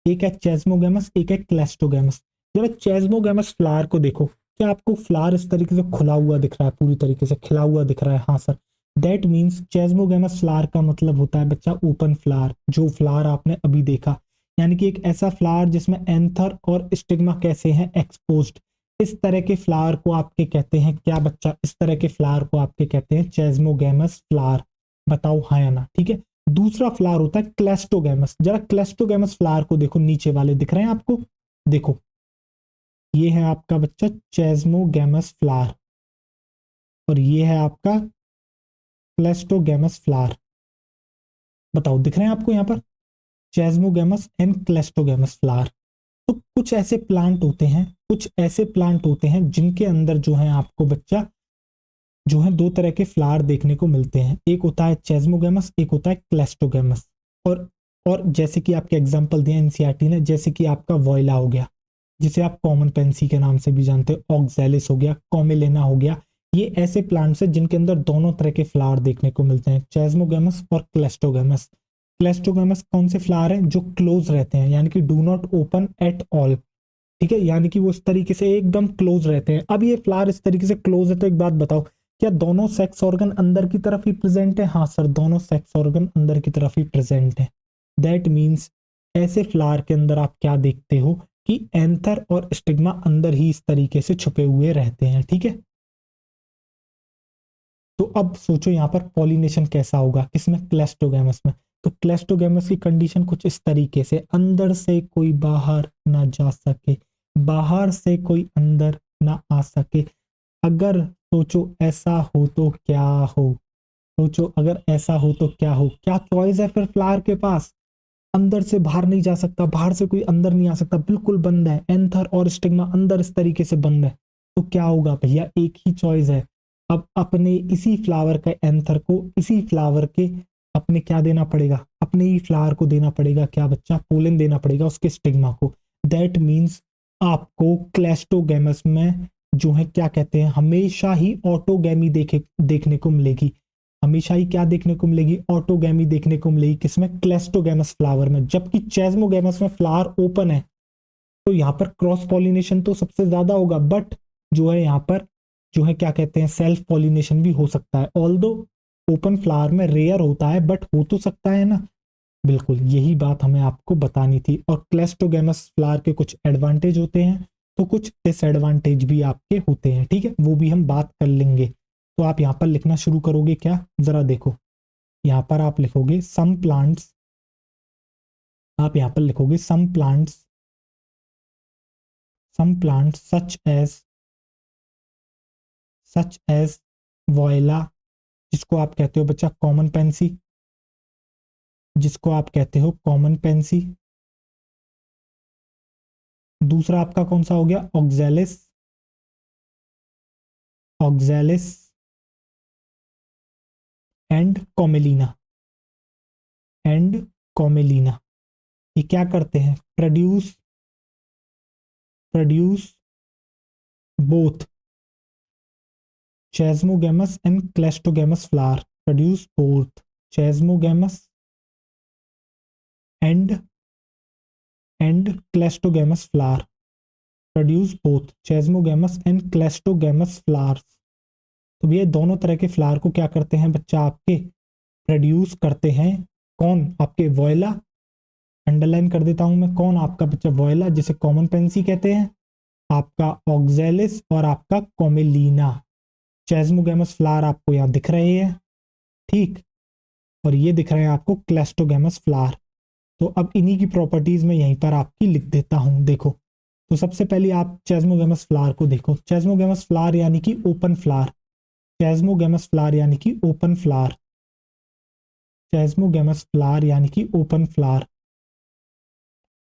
Speaker 1: एक है चेस्मोगैमस, एक है क्लेस्टोगैमस। जरा चेस्मोगैमस फ्लावर को देखो, क्या आपको फ्लावर इस तरीके से खुला हुआ दिख रहा है, पूरी तरीके से खिला हुआ दिख रहा है? हाँ सर। दैट मीन्स चेस्मोगैमस फ्लावर का मतलब होता है बच्चा ओपन फ्लावर, जो फ्लावर आपने अभी देखा, यानी कि एक ऐसा फ्लावर जिसमें एंथर और स्टिग्मा कैसे हैं? एक्सपोज्ड। इस तरह के फ्लावर को आपके कहते हैं क्या बच्चा? इस तरह के फ्लावर को आपके कहते हैं चेस्मोगैमस फ्लावर। बताओ हाँ या ना? ठीक है। दूसरा फ्लावर होता है क्लेस्टोगैमस। जरा क्लेस्टोगैमस फ्लावर को देखो, नीचे वाले दिख रहे हैं आपको? देखो, ये है आपका बच्चा चेस्मोगैमस फ्लावर और ये है आपका क्लेस्टोगैमस फ्लावर। बताओ दिख रहे हैं आपको यहाँ पर? चेस्मोगैमस एंड क्लेस्टोगैमस फ्लावर। तो कुछ ऐसे प्लांट होते हैं, कुछ ऐसे प्लांट होते हैं जिनके अंदर जो है आपको बच्चा जो है दो तरह के फ्लावर देखने को मिलते हैं। एक होता है चेस्मोगैमस, एक होता है क्लेस्टोगैमस। और जैसे कि आपके एग्जांपल दिए एनसीईआरटी ने, जैसे कि आपका वॉयला हो गया, जिसे आप कॉमन पेंसी के नाम से भी जानते हो, ऑक्सैलिस हो गया, कॉमेलेना हो गया। ये ऐसे प्लांट्स हैं जिनके अंदर दोनों तरह के फ्लावर देखने को मिलते हैं, चेस्मोगैमस और क्लेस्टोगैमस। क्लेस्टोगैमस कौन से फ्लावर हैं? जो क्लोज रहते हैं, यानी कि do not open at all. ठीक है, यानी कि वो इस तरीके से एकदम क्लोज रहते हैं। अब ये फ्लावर इस तरीके से क्लोज है, तो एक बात बताओ, क्या दोनों सेक्स ऑर्गन अंदर की तरफ ही प्रेजेंट है? हाँ सर, दोनों सेक्स ऑर्गन अंदर की तरफ ही प्रेजेंट है। दैट मीन्स ऐसे फ्लावर के अंदर आप क्या देखते हो कि एंथर और स्टिग्मा अंदर ही इस तरीके से छुपे हुए रहते हैं। ठीक है, तो अब सोचो यहाँ पर पॉलिनेशन कैसा होगा, किसमें? क्लेस्टोगैमस में। तो क्लेस्टोगैमस की कंडीशन कुछ इस तरीके से, अंदर से कोई बाहर ना जा सके, बाहर से कोई अंदर ना आ सके। अगर सोचो ऐसा हो तो क्या हो? सोचो अगर ऐसा हो तो क्या हो? क्या चॉइस है फिर फ्लावर के पास? अंदर से बाहर नहीं जा सकता, बाहर से कोई अंदर नहीं आ सकता, बिल्कुल बंद है, एंथर और स्टिग्मा अंदर इस तरीके से बंद है। तो क्या होगा भैया? एक ही चॉइस है, अब अपने इसी फ्लावर के एंथर को इसी फ्लावर के अपने क्या देना पड़ेगा? अपने ही फ्लावर को देना पड़ेगा क्या बच्चा? पोलन देना पड़ेगा उसके स्टिग्मा को। दैट मीन्स आपको क्लेस्टोगैमस में जो है क्या कहते हैं, हमेशा ही ऑटोगैमी देखने को मिलेगी। हमेशा ही क्या देखने को मिलेगी? ऑटोगैमी देखने को मिलेगी। किसमें? क्लेस्टोगैमस फ्लावर में। जबकि चेस्मोगैमस में फ्लावर ओपन है, तो यहाँ पर क्रॉस पॉलिनेशन तो सबसे ज्यादा होगा, बट जो है यहाँ पर जो है क्या कहते हैं, सेल्फ पॉलिनेशन भी हो सकता है। ऑल्दो ओपन फ्लावर में रेयर होता है, बट हो तो सकता है ना। बिल्कुल यही बात हमें आपको बतानी थी। और क्लेस्टोगेमस फ्लावर के कुछ एडवांटेज होते हैं तो कुछ डिसएडवांटेज भी आपके होते हैं, ठीक है, वो भी हम बात कर लेंगे। तो आप यहाँ पर लिखना शुरू करोगे क्या, जरा देखो। यहाँ पर आप लिखोगे सम प्लांट्स, आप यहाँ पर लिखोगे some plants such as viola, जिसको आप कहते हो बच्चा कॉमन पेंसी, जिसको आप कहते हो कॉमन पेंसी। दूसरा आपका कौन सा हो गया, oxalis, oxalis and Commelina, and Commelina. ये क्या करते हैं, produce both chasmogamous and clastogamous flower, produce both chasmogamous and clastogamous flower, produce both chasmogamous and clastogamous flowers। तो भैया दोनों तरह के फ्लावर को क्या करते हैं बच्चा, आपके प्रोड्यूस करते हैं। कौन, आपके वॉयला, अंडरलाइन कर देता हूं मैं, कौन आपका बच्चा वॉयला जिसे कॉमन पेंसी कहते हैं, आपका ऑक्जेलिस और आपका कॉमेलिना। चैजमोगेमस फ्लावर आपको यहाँ दिख रहे हैं, ठीक, और ये दिख रहे हैं आपको क्लेस्टोगेमस फ्लावर। तो अब इन्हीं की प्रॉपर्टीज में यहीं पर आपकी लिख देता हूं, देखो। तो सबसे पहले आप चैजमोगेमस फ्लावर को देखो, चैजमोगेमस फ्लावर यानी कि ओपन फ्लावर, चैजमोगेमस फ्लावर यानी कि ओपन फ्लावर, चैजमोगेमस फ्लावर यानी कि ओपन फ्लावर,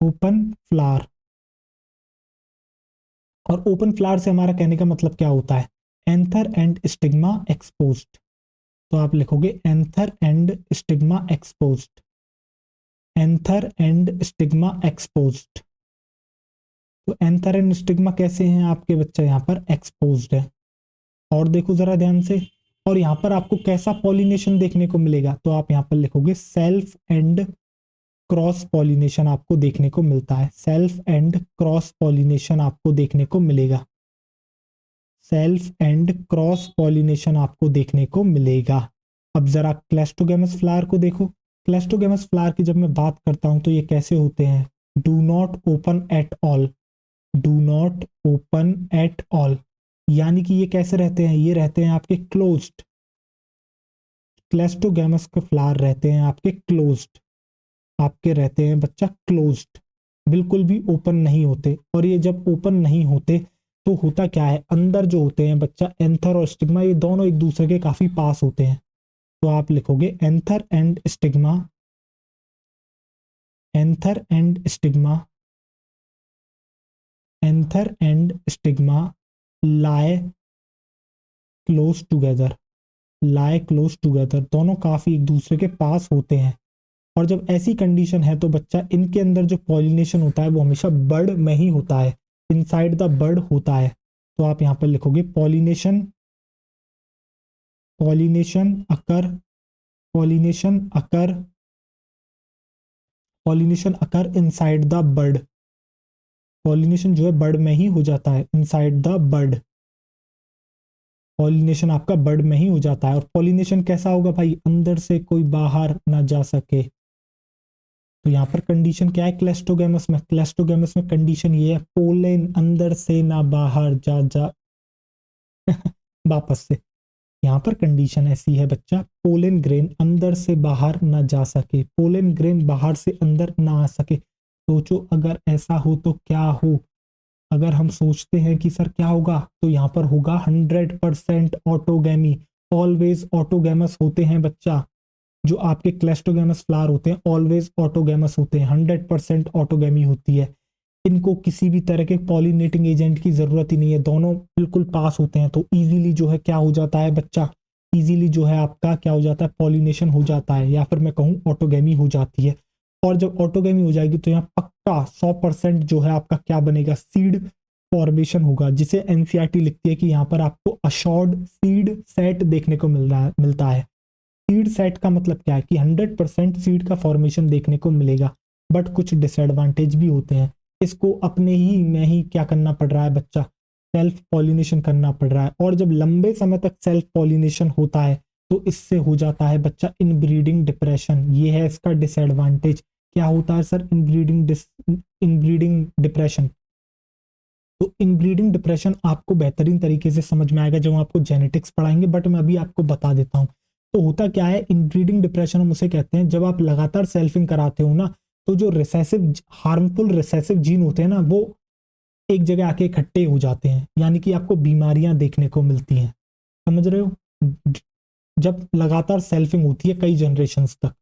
Speaker 1: ओपन फ्लावर। और ओपन फ्लावर से हमारा कहने का मतलब क्या होता है, एंथर एंड स्टिग्मा एक्सपोज्ड। तो आप लिखोगे anther and stigma exposed, anther and stigma exposed. तो एंथर एंड स्टिग्मा कैसे हैं आपके बच्चा, यहाँ पर एक्सपोज्ड है। और देखो जरा ध्यान से, और यहाँ पर आपको कैसा पॉलिनेशन देखने को मिलेगा, तो आप यहाँ पर लिखोगे सेल्फ एंड क्रॉस पॉलिनेशन आपको देखने को मिलता है, सेल्फ एंड क्रॉस पॉलिनेशन आपको देखने को मिलेगा, सेल्फ एंड क्रॉस पॉलिनेशन आपको देखने को मिलेगा। अब जरा क्लेस्टोगेमस फ्लावर को देखो, क्लेस्टोगेमस फ्लावर की जब मैं बात करता हूं तो ये कैसे होते हैं, do not open at all, do not open at all, यानी कि ये कैसे रहते हैं, ये रहते हैं आपके क्लोज्ड, क्लेस्टोगेमस के फ्लावर रहते हैं आपके क्लोज्ड, आपके रहते हैं बच्चा क्लोज्ड, बिल्कुल भी ओपन नहीं होते। और ये जब ओपन नहीं होते तो होता क्या है, अंदर जो होते हैं बच्चा एंथर और स्टिग्मा, ये दोनों एक दूसरे के काफी पास होते हैं। तो आप लिखोगे anther and stigma, anther and stigma, anther and stigma lie close together, lie close together, दोनों काफी एक दूसरे के पास होते हैं। और जब ऐसी कंडीशन है तो बच्चा इनके अंदर जो पॉलिनेशन होता है वो हमेशा बर्ड में ही होता है, इनसाइड द बर्ड होता है। तो आप यहां पर लिखोगे pollination, pollination occur, pollination occur, pollination occur inside the bird, pollination जो है बर्ड में ही हो जाता है, इनसाइड द बर्ड, पॉलिनेशन आपका बर्ड में ही हो जाता है। और पॉलिनेशन कैसा होगा भाई, अंदर से कोई बाहर ना जा सके। तो यहाँ पर कंडीशन क्या है क्लेस्टोगेमस में, क्लेस्टोगेमस में कंडीशन ये है पोलेन अंदर से ना बाहर जा वापस से, यहाँ पर कंडीशन ऐसी है बच्चा, पोलेन ग्रेन अंदर से बाहर ना जा सके, पोलेन ग्रेन बाहर से अंदर ना आ सके। सोचो अगर ऐसा हो तो क्या हो, अगर हम सोचते हैं कि सर क्या होगा, तो यहाँ पर होगा 100% ऑटोगेमी, ऑलवेज ऑटोगेमस होते हैं बच्चा, जो आपके क्लेस्टोगेमस फ्लावर होते हैं ऑलवेज ऑटोगेमस होते हैं, 100% ऑटोगेमी होती है, इनको किसी भी तरह के पॉलिनेटिंग एजेंट की जरूरत ही नहीं है, दोनों बिल्कुल पास होते हैं। तो इजीली जो है क्या हो जाता है बच्चा, इजीली जो है आपका क्या हो जाता है, पॉलिनेशन हो जाता है, या फिर मैं कहूँ ऑटोगेमी हो जाती है। और जब ऑटोगेमी हो जाएगी तो यहाँ पक्का 100% जो है आपका क्या बनेगा, सीड फॉर्मेशन होगा, जिसे एनसीईआरटी लिखती है कि यहाँ पर आपको अशोर्ड सीड सेट देखने को मिलता है। सीड सेट का मतलब क्या है कि 100% सीड का फॉर्मेशन देखने को मिलेगा, बट कुछ डिसएडवांटेज भी होते हैं, इसको अपने ही में ही क्या करना पड़ रहा है बच्चा, सेल्फ पॉलिनेशन करना पड़ रहा है। और जब लंबे समय तक सेल्फ पॉलिनेशन होता है तो इससे हो जाता है बच्चा इनब्रीडिंग डिप्रेशन। ये है इसका डिसएडवांटेज। क्या होता है सर? Inbreeding depression. तो इनब्रीडिंग डिप्रेशन आपको बेहतरीन तरीके से समझ में आएगा जब हम आपको जेनेटिक्स पढ़ाएंगे, बट मैं अभी आपको बता देता हूँ। तो होता क्या है, इनब्रीडिंग डिप्रेशन हम उसे कहते हैं जब आप लगातार सेल्फिंग कराते हो ना, तो जो रिसेसिव हार्मफुल रिसेसिव जीन होते हैं ना, वो एक जगह आके इकट्ठे हो जाते हैं, यानी कि आपको बीमारियां देखने को मिलती हैं। समझ रहे हो? जब लगातार सेल्फिंग होती है कई जनरेशन्स तक,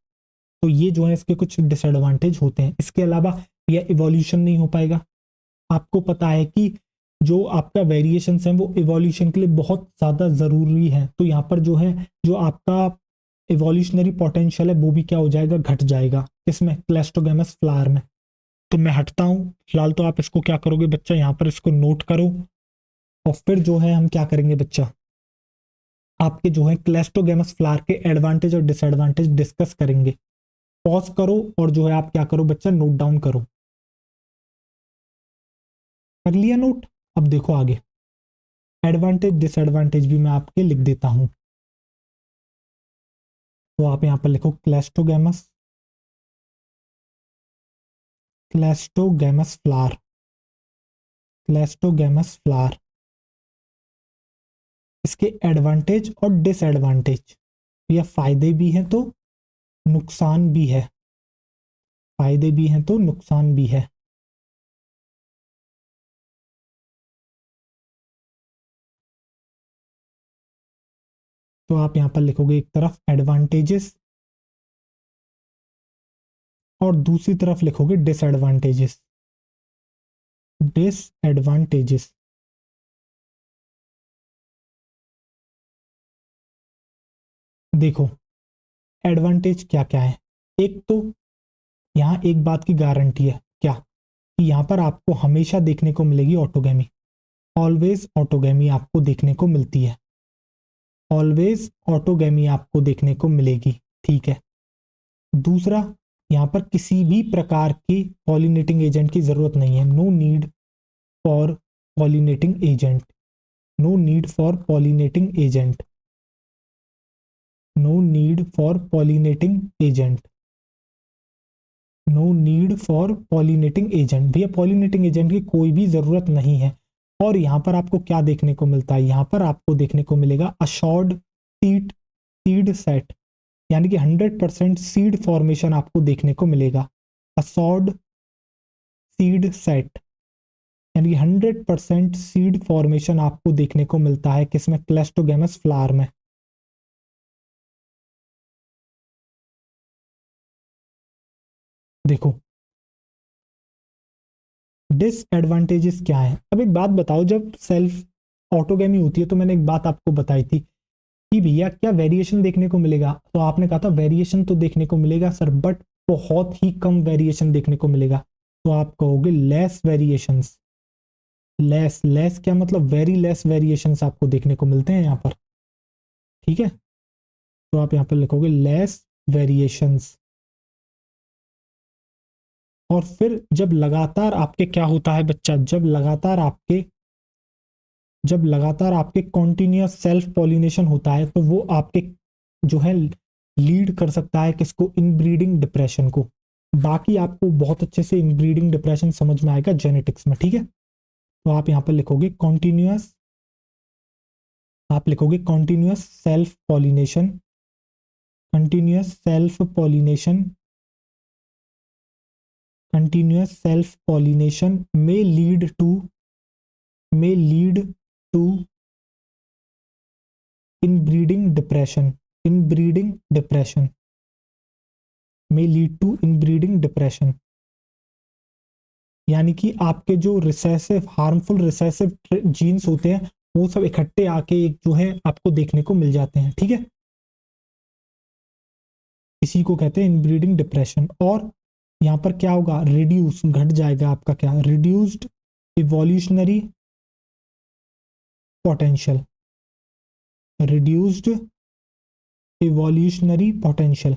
Speaker 1: तो ये जो है इसके कुछ डिसएडवांटेज होते हैं। इसके अलावा यह इवोल्यूशन नहीं हो पाएगा। आपको पता है कि जो आपका वेरिएशंस हैं वो इवोल्यूशन के लिए बहुत ज़्यादा ज़रूरी है। तो यहाँ पर जो है, जो आपका इवोल्यूशनरी पोटेंशियल है वो भी क्या हो जाएगा, घट जाएगा। इसमें क्लेस्टोगेमस फ्लावर में। तो मैं हटता हूँ फिलहाल। तो आप इसको क्या करोगे बच्चा, यहाँ पर इसको नोट करो, और फिर जो है हम क्या करेंगे बच्चा, आपके जो है क्लेस्टोगेमस फ्लावर के एडवांटेज और डिसएडवांटेज डिस्कस करेंगे। पॉज करो और जो है आप क्या करो बच्चा, नोट डाउन करो। कर लिया नोट? अब देखो आगे एडवांटेज डिसएडवांटेज भी मैं आपके लिख देता हूं। तो आप यहां पर लिखो क्लेस्टोगेमस फ्लावर, क्लेस्टोगेमस फ्लावर। इसके एडवांटेज और डिसएडवांटेज, या फायदे भी हैं तो नुकसान भी है, फायदे भी हैं तो नुकसान भी है। तो आप यहां पर लिखोगे एक तरफ एडवांटेजेस और दूसरी तरफ लिखोगे डिसएडवांटेजेस। डिसएडवांटेजेस, देखो एडवांटेज क्या क्या है। एक तो यहाँ एक बात की गारंटी है, क्या कि यहाँ पर आपको हमेशा देखने को मिलेगी ऑटोगेमी। ऑलवेज ऑटोगेमी आपको देखने को मिलती है, ऑलवेज ऑटोगेमी आपको देखने को मिलेगी। ठीक है। दूसरा, यहाँ पर किसी भी प्रकार की पॉलिनेटिंग एजेंट की जरूरत नहीं है। No need for pollinating agent, no need for pollinating agent, no need for pollinating agent, no need for pollinating agent. भैया पॉलिनेटिंग एजेंट की कोई भी जरूरत नहीं है। और यहाँ पर आपको क्या देखने को मिलता है, यहाँ पर आपको देखने को मिलेगा अशोर्ड सीड सेट, यानी कि 100% सीड फॉर्मेशन आपको देखने को मिलेगा। अशोर्ड सीड सेट, यानी कि 100% सीड फॉर्मेशन आपको देखने को मिलता है किसमें, क्लेस्टोगेमस फ्लावर में। देखो डिसएडवांटेजेस क्या है। अब एक बात बताओ, जब सेल्फ ऑटोगेमी होती है तो मैंने एक बात आपको बताई थी कि भैया क्या वेरिएशन देखने को मिलेगा, तो आपने कहा था वेरिएशन तो देखने को मिलेगा सर, बट बहुत ही कम वेरिएशन देखने को मिलेगा। तो आप कहोगे लेस वेरिएशंस। लेस, लेस क्या मतलब, वेरी लेस वेरिएशंस आपको देखने को मिलते हैं यहाँ पर। ठीक है। तो आप यहाँ पर लिखोगे लेस वेरिएशंस। और फिर जब लगातार आपके क्या होता है बच्चा, जब लगातार आपके कॉन्टिन्यूस सेल्फ पॉलिनेशन होता है, तो वो आपके जो है लीड कर सकता है किसको, इनब्रीडिंग डिप्रेशन को। बाकी आपको बहुत अच्छे से इनब्रीडिंग डिप्रेशन समझ में आएगा जेनेटिक्स में। ठीक है। तो आप यहाँ पर लिखोगे कॉन्टिन्यूस, आप लिखोगे continuous self pollination, continuous self pollination, continuous self pollination may lead to inbreeding depression, inbreeding depression, may lead to inbreeding depression। यानी कि आपके जो रिसेसिव हार्मफुल रिसेसिव जीन्स होते हैं वो सब इकट्ठे आके एक जो है आपको देखने को मिल जाते हैं। ठीक है। इसी को कहते हैं इनब्रीडिंग डिप्रेशन। और यहाँ पर क्या होगा, रिड्यूस, घट जाएगा आपका क्या, reduced evolutionary potential, reduced evolutionary potential,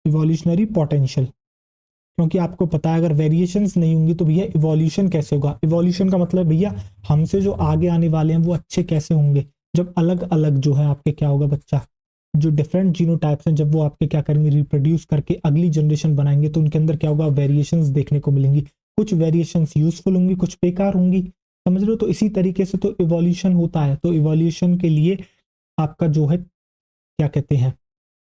Speaker 1: evolutionary potential. क्योंकि आपको पता है अगर वेरिएशंस नहीं होंगी तो भैया इवोल्यूशन कैसे होगा। इवोल्यूशन का मतलब भैया हमसे जो आगे आने वाले हैं वो अच्छे कैसे होंगे, जब अलग अलग जो है आपके क्या होगा बच्चा, जो डिफरेंट जीनोटाइप्स हैं जब वो आपके क्या करेंगे रिप्रोड्यूस करके अगली जनरेशन बनाएंगे तो उनके अंदर क्या होगा वेरिएशंस देखने को मिलेंगी। कुछ वेरिएशंस यूजफुल होंगी, कुछ बेकार होंगी, समझ रहे हो। तो इसी तरीके से तो इवोल्यूशन होता है। तो इवोल्यूशन के लिए आपका जो है क्या कहते हैं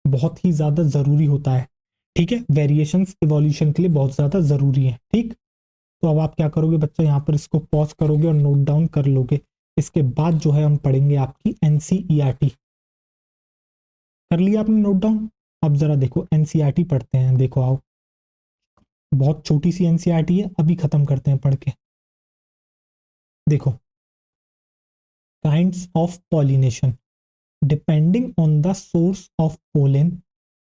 Speaker 1: बहुत ही ज्यादा जरूरी होता है, ठीक है। वेरिएशंस इवोल्यूशन के लिए बहुत ज्यादा जरूरी है, ठीक। तो अब आप क्या करोगे बच्चा, यहाँ पर इसको पॉज करोगे और नोट डाउन कर लोगे। इसके बाद जो है हम पढ़ेंगे आपकी एनसीईआरटी। कर लिया आपने नोट डाउन। अब जरा देखो एनसीईआरटी पढ़ते हैं, देखो आओ, बहुत छोटी सी एनसीईआरटी है, अभी खत्म करते हैं पढ़ के। देखो, kinds of pollination depending on the source of pollen,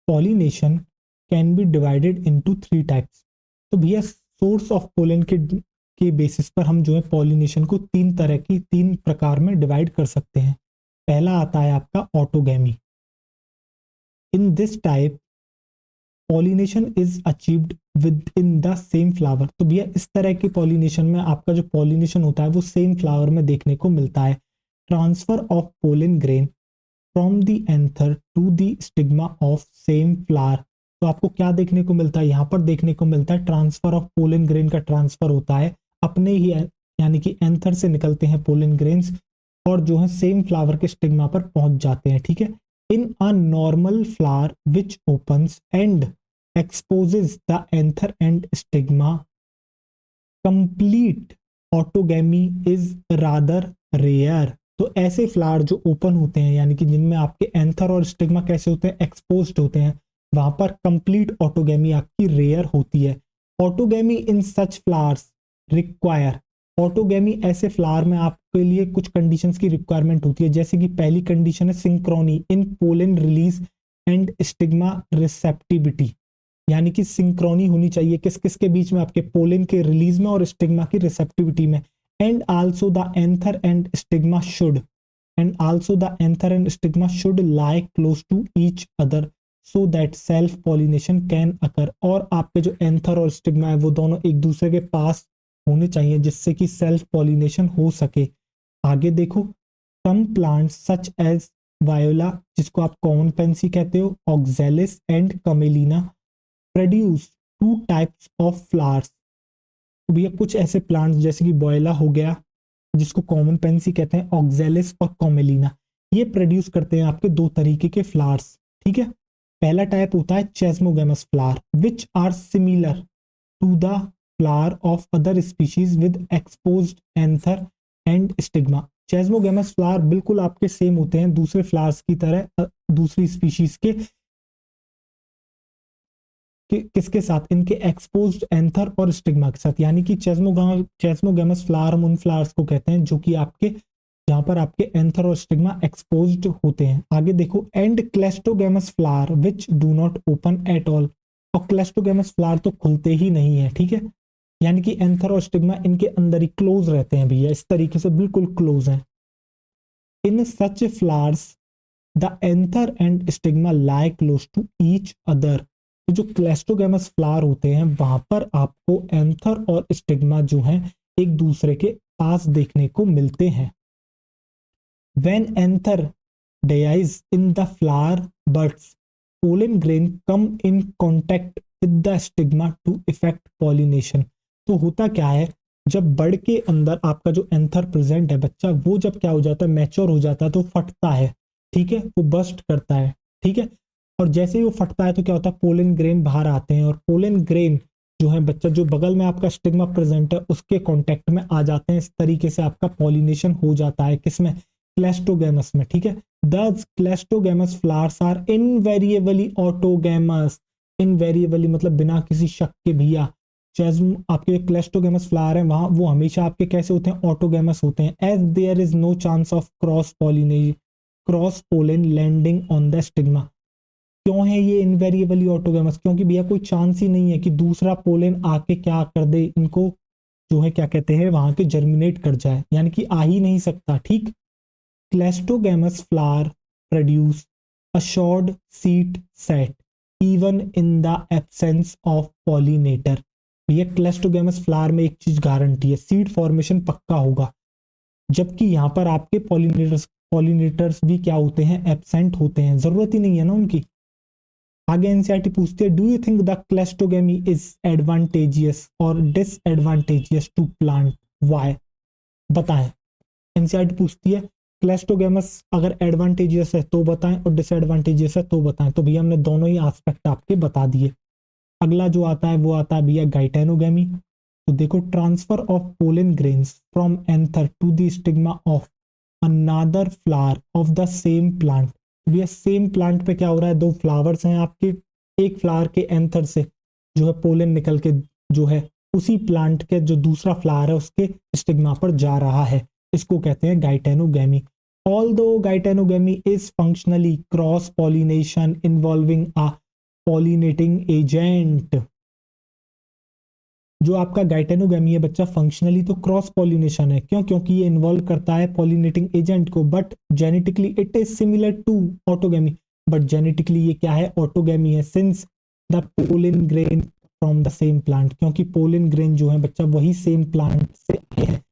Speaker 1: pollination can be divided into three types. तो भैया सोर्स ऑफ पोलन के बेसिस पर हम जो है पॉलिनेशन को तीन प्रकार में डिवाइड कर सकते हैं। पहला आता है आपका autogamy. In this type pollination is achieved with in the same flower. तो भैया इस तरह के पॉलिनेशन में आपका जो पॉलिनेशन होता है वो सेम फ्लावर में देखने को मिलता है। Transfer of pollen grain from the anther to the stigma of same flower. तो आपको क्या देखने को मिलता है, यहाँ पर देखने को मिलता है ट्रांसफर ऑफ पोलन ग्रेन का ट्रांसफर होता है अपने ही यानी कि एंथर से निकलते हैं पोलन ग्रेन्स और जो है सेम फ्लावर के स्टिग्मा पर पहुंच जाते हैं, ठीक है। In a normal flower which opens and exposes the anther and stigma, complete autogamy is rather rare. तो ऐसे फ्लावर जो ओपन होते हैं यानी कि जिनमें आपके एंथर और स्टिग्मा कैसे होते हैं एक्सपोज्ड होते हैं, वहां पर कंप्लीट ऑटोगैमी आपकी रेयर होती है। ऑटोगैमी इन सच फ्लावर्स रिक्वायर, ऑटोगैमी ऐसे फ्लावर में आपके लिए कुछ कंडीशंस की रिक्वायरमेंट होती है। जैसे कि पहली कंडीशन है synchrony in pollen release and stigma receptivity, यानी कि सिंक्रोनी होनी चाहिए किस किस के बीच में, आपके पोलन के रिलीज में और स्टिग्मा की रिसेप्टिविटी में। And also the anther and stigma should, and also the anther and stigma should lie close to each other so that self pollination can occur. और आपके जो एंथर और स्टिग्मा है वो दोनों एक दूसरे के पास होने चाहिए जिससे कि सेल्फ पॉलिनेशन हो सके। आगे देखो, some plants such as viola, जिसको आप कॉमन पेंसी कहते हो, oxalis and commelina produce two types of flowers. तो भैया कुछ ऐसे प्लांट्स जैसे कि बोयला हो गया जिसको कॉमन पेंसी कहते हैं, ऑक्जेलिस और कॉमेलिना, ये प्रोड्यूस करते हैं आपके दो तरीके के फ्लावर्स, ठीक है। पहला टाइप होता है chasmogamous flower which are similar to the flower of other species with exposed anther and stigma. Chasmogamous flower बिल्कुल आपके सेम होते हैं दूसरे फ्लावर्स की तरह, दूसरी स्पीशीज के किसके साथ, इनके एक्सपोज्ड एंथर और स्टिग्मा के साथ। यानी कि चेस्मोगैमस फ्लावर हम उन फ्लावर्स को कहते हैं जो कि आपके जहां पर आपके एंथर और स्टिग्मा एक्सपोज्ड होते हैं। आगे देखो, and cleistogamous flower which do not open at all. और क्लेस्टोगैमस फ्लावर तो खुलते ही नहीं है, ठीक है, यानी कि एंथर और स्टिग्मा इनके अंदर ही क्लोज रहते हैं भैया, इस तरीके से बिल्कुल क्लोज हैं। In such flowers the anther and stigma lie close to each other. तो जो क्लेस्टोगैमस फ्लावर होते हैं वहां पर आपको एंथर और स्टिग्मा जो हैं एक दूसरे के पास देखने को मिलते हैं। When anther dies in the flower buds, pollen grain come in contact with the stigma to effect pollination। तो होता क्या है, जब बड़ के अंदर आपका जो एंथर प्रेजेंट है बच्चा, वो जब क्या हो जाता है मैच्योर हो जाता है तो फटता है, ठीक है, वो बस्ट करता है, ठीक है। और जैसे ही वो फटता है तो क्या होता है, पोलन ग्रेन बाहर आते हैं और पोलन ग्रेन जो है बच्चा जो बगल में आपका स्टिग्मा प्रेजेंट है उसके कांटेक्ट में आ जाते हैं। इस तरीके से आपका पॉलिनेशन हो जाता है किसमें, क्लेस्टोगैमस में, ठीक है। The cleistogamous flowers are invariably autogamous. Invariably मतलब बिना किसी शक के भैया, आपके क्लेस्टोगैमस फ्लावर है वहां वो हमेशा आपके कैसे होते हैं, ऑटोगैमस होते हैं। As there is no chance of cross pollen landing on the stigma. क्यों है ये इनवेरिएबली ऑटोगैमस, क्योंकि भैया कोई चांस ही नहीं है कि दूसरा पोलन आके क्या कर दे, इनको जो है क्या कहते हैं वहां के जर्मिनेट कर जाए, यानी कि आ ही नहीं सकता, ठीक। Cleistogamous flower produce a short seed set even in the absence of pollinator. भैया क्लेस्टोगैमस फ्लावर में एक चीज गारंटी है, सीड फॉर्मेशन पक्का होगा, जबकि यहाँ पर आपके पॉलिनेटर्स पॉलिनेटर्स भी क्या होते हैं, एब्सेंट होते हैं, जरूरत ही नहीं है ना उनकी। आगे एनसीईआरटी पूछती है, do you think the cleistogamy is advantageous और डिसएडवांटेजियस टू प्लांट, व्हाई, बताएं। एनसीईआरटी पूछती है क्लेस्टोगेमस अगर एडवांटेजियस है तो बताएं और डिसएडवांटेजियस है तो बताएं। तो भैया हमने दोनों ही एस्पेक्ट आपके बता दिए। अगला जो आता है वो आता है भैया गाइटेनोगेमी। तो देखो, transfer of pollen grains from anther to the stigma of another flower of the same plant. भैया सेम प्लांट पे क्या हो रहा है, दो फ्लावर्स हैं आपके, एक फ्लावर के एंथर से जो है पोलन निकल के जो है उसी प्लांट के जो दूसरा फ्लावर है उसके स्टिग्मा पर जा रहा है, इसको कहते हैं geitonogamy. Although geitonogamy is functionally cross pollination involving a pollinating agent. जो आपका गाइटेनोगेमी है बच्चा, फंक्शनली तो क्रॉस पॉलिनेशन है, क्यों, क्योंकि ये इन्वॉल्व करता है पॉलिनेटिंग एजेंट को, but genetically it is similar to autogamy. But genetically ये क्या है, ऑटोगेमी है, since the pollen grain from the same plant, क्योंकि पोलन ग्रेन जो है बच्चा वही सेम प्लांट से आए हैं,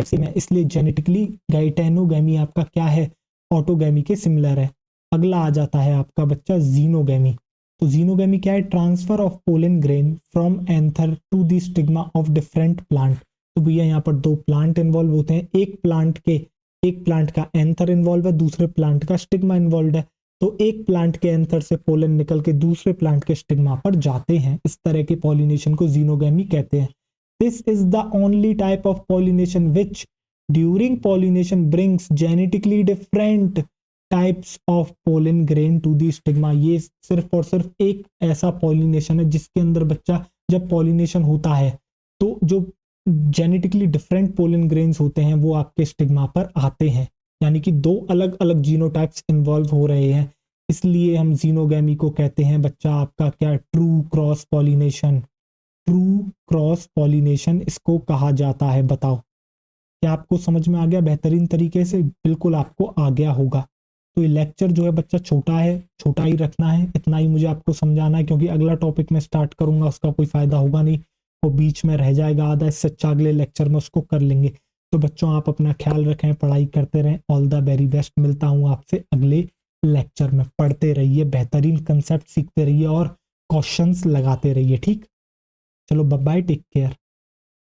Speaker 1: सेम है, इसलिए जेनेटिकली गाइटेनोगेमी आपका क्या है, ऑटोगेमी के सिमिलर है। अगला आ जाता है आपका बच्चा जीनोगेमी। तो जीनोगेमी क्या है, transfer of pollen grain from anther to the stigma of different plant. तो भैया यहाँ पर दो प्लांट इन्वॉल्व होते हैं, एक प्लांट का एंथर इन्वॉल्व है, दूसरे प्लांट का स्टिग्मा इन्वॉल्व है। तो एक प्लांट के एंथर से पोलन निकल के दूसरे प्लांट के स्टिग्मा पर जाते हैं, इस तरह के पॉलिनेशन को जीनोगेमी कहते हैं। This is the only type of pollination which during pollination brings genetically different types of pollen grain to the stigma। ये सिर्फ और सिर्फ एक ऐसा पॉलिनेशन है जिसके अंदर बच्चा जब पॉलिनेशन होता है तो जो जेनेटिकली डिफरेंट पोलन ग्रेन्स होते हैं वो आपके स्टिग्मा पर आते हैं, यानी कि दो अलग अलग जीनोटाइप्स इन्वॉल्व हो रहे हैं, इसलिए हम जीनोगेमी को कहते हैं बच्चा आपका क्या, true cross pollination. True cross pollination इसको कहा जाता है। बताओ क्या आपको समझ में आ गया बेहतरीन तरीके से, बिल्कुल आपको आ गया होगा। तो ये लेक्चर जो है बच्चा छोटा है, छोटा ही रखना है, इतना ही मुझे आपको समझाना है, क्योंकि अगला टॉपिक मैं स्टार्ट करूंगा उसका कोई फायदा होगा नहीं, वो बीच में रह जाएगा आधा, इससे अच्छा अगले लेक्चर में उसको कर लेंगे। तो बच्चों आप अपना ख्याल रखें, पढ़ाई करते रहें, ऑल द वेरी बेस्ट। मिलता हूँ आपसे अगले लेक्चर में, पढ़ते रहिए, बेहतरीन कंसेप्ट सीखते रहिए और क्वेश्चंस लगाते रहिए, ठीक। चलो बाय बाय, टेक केयर।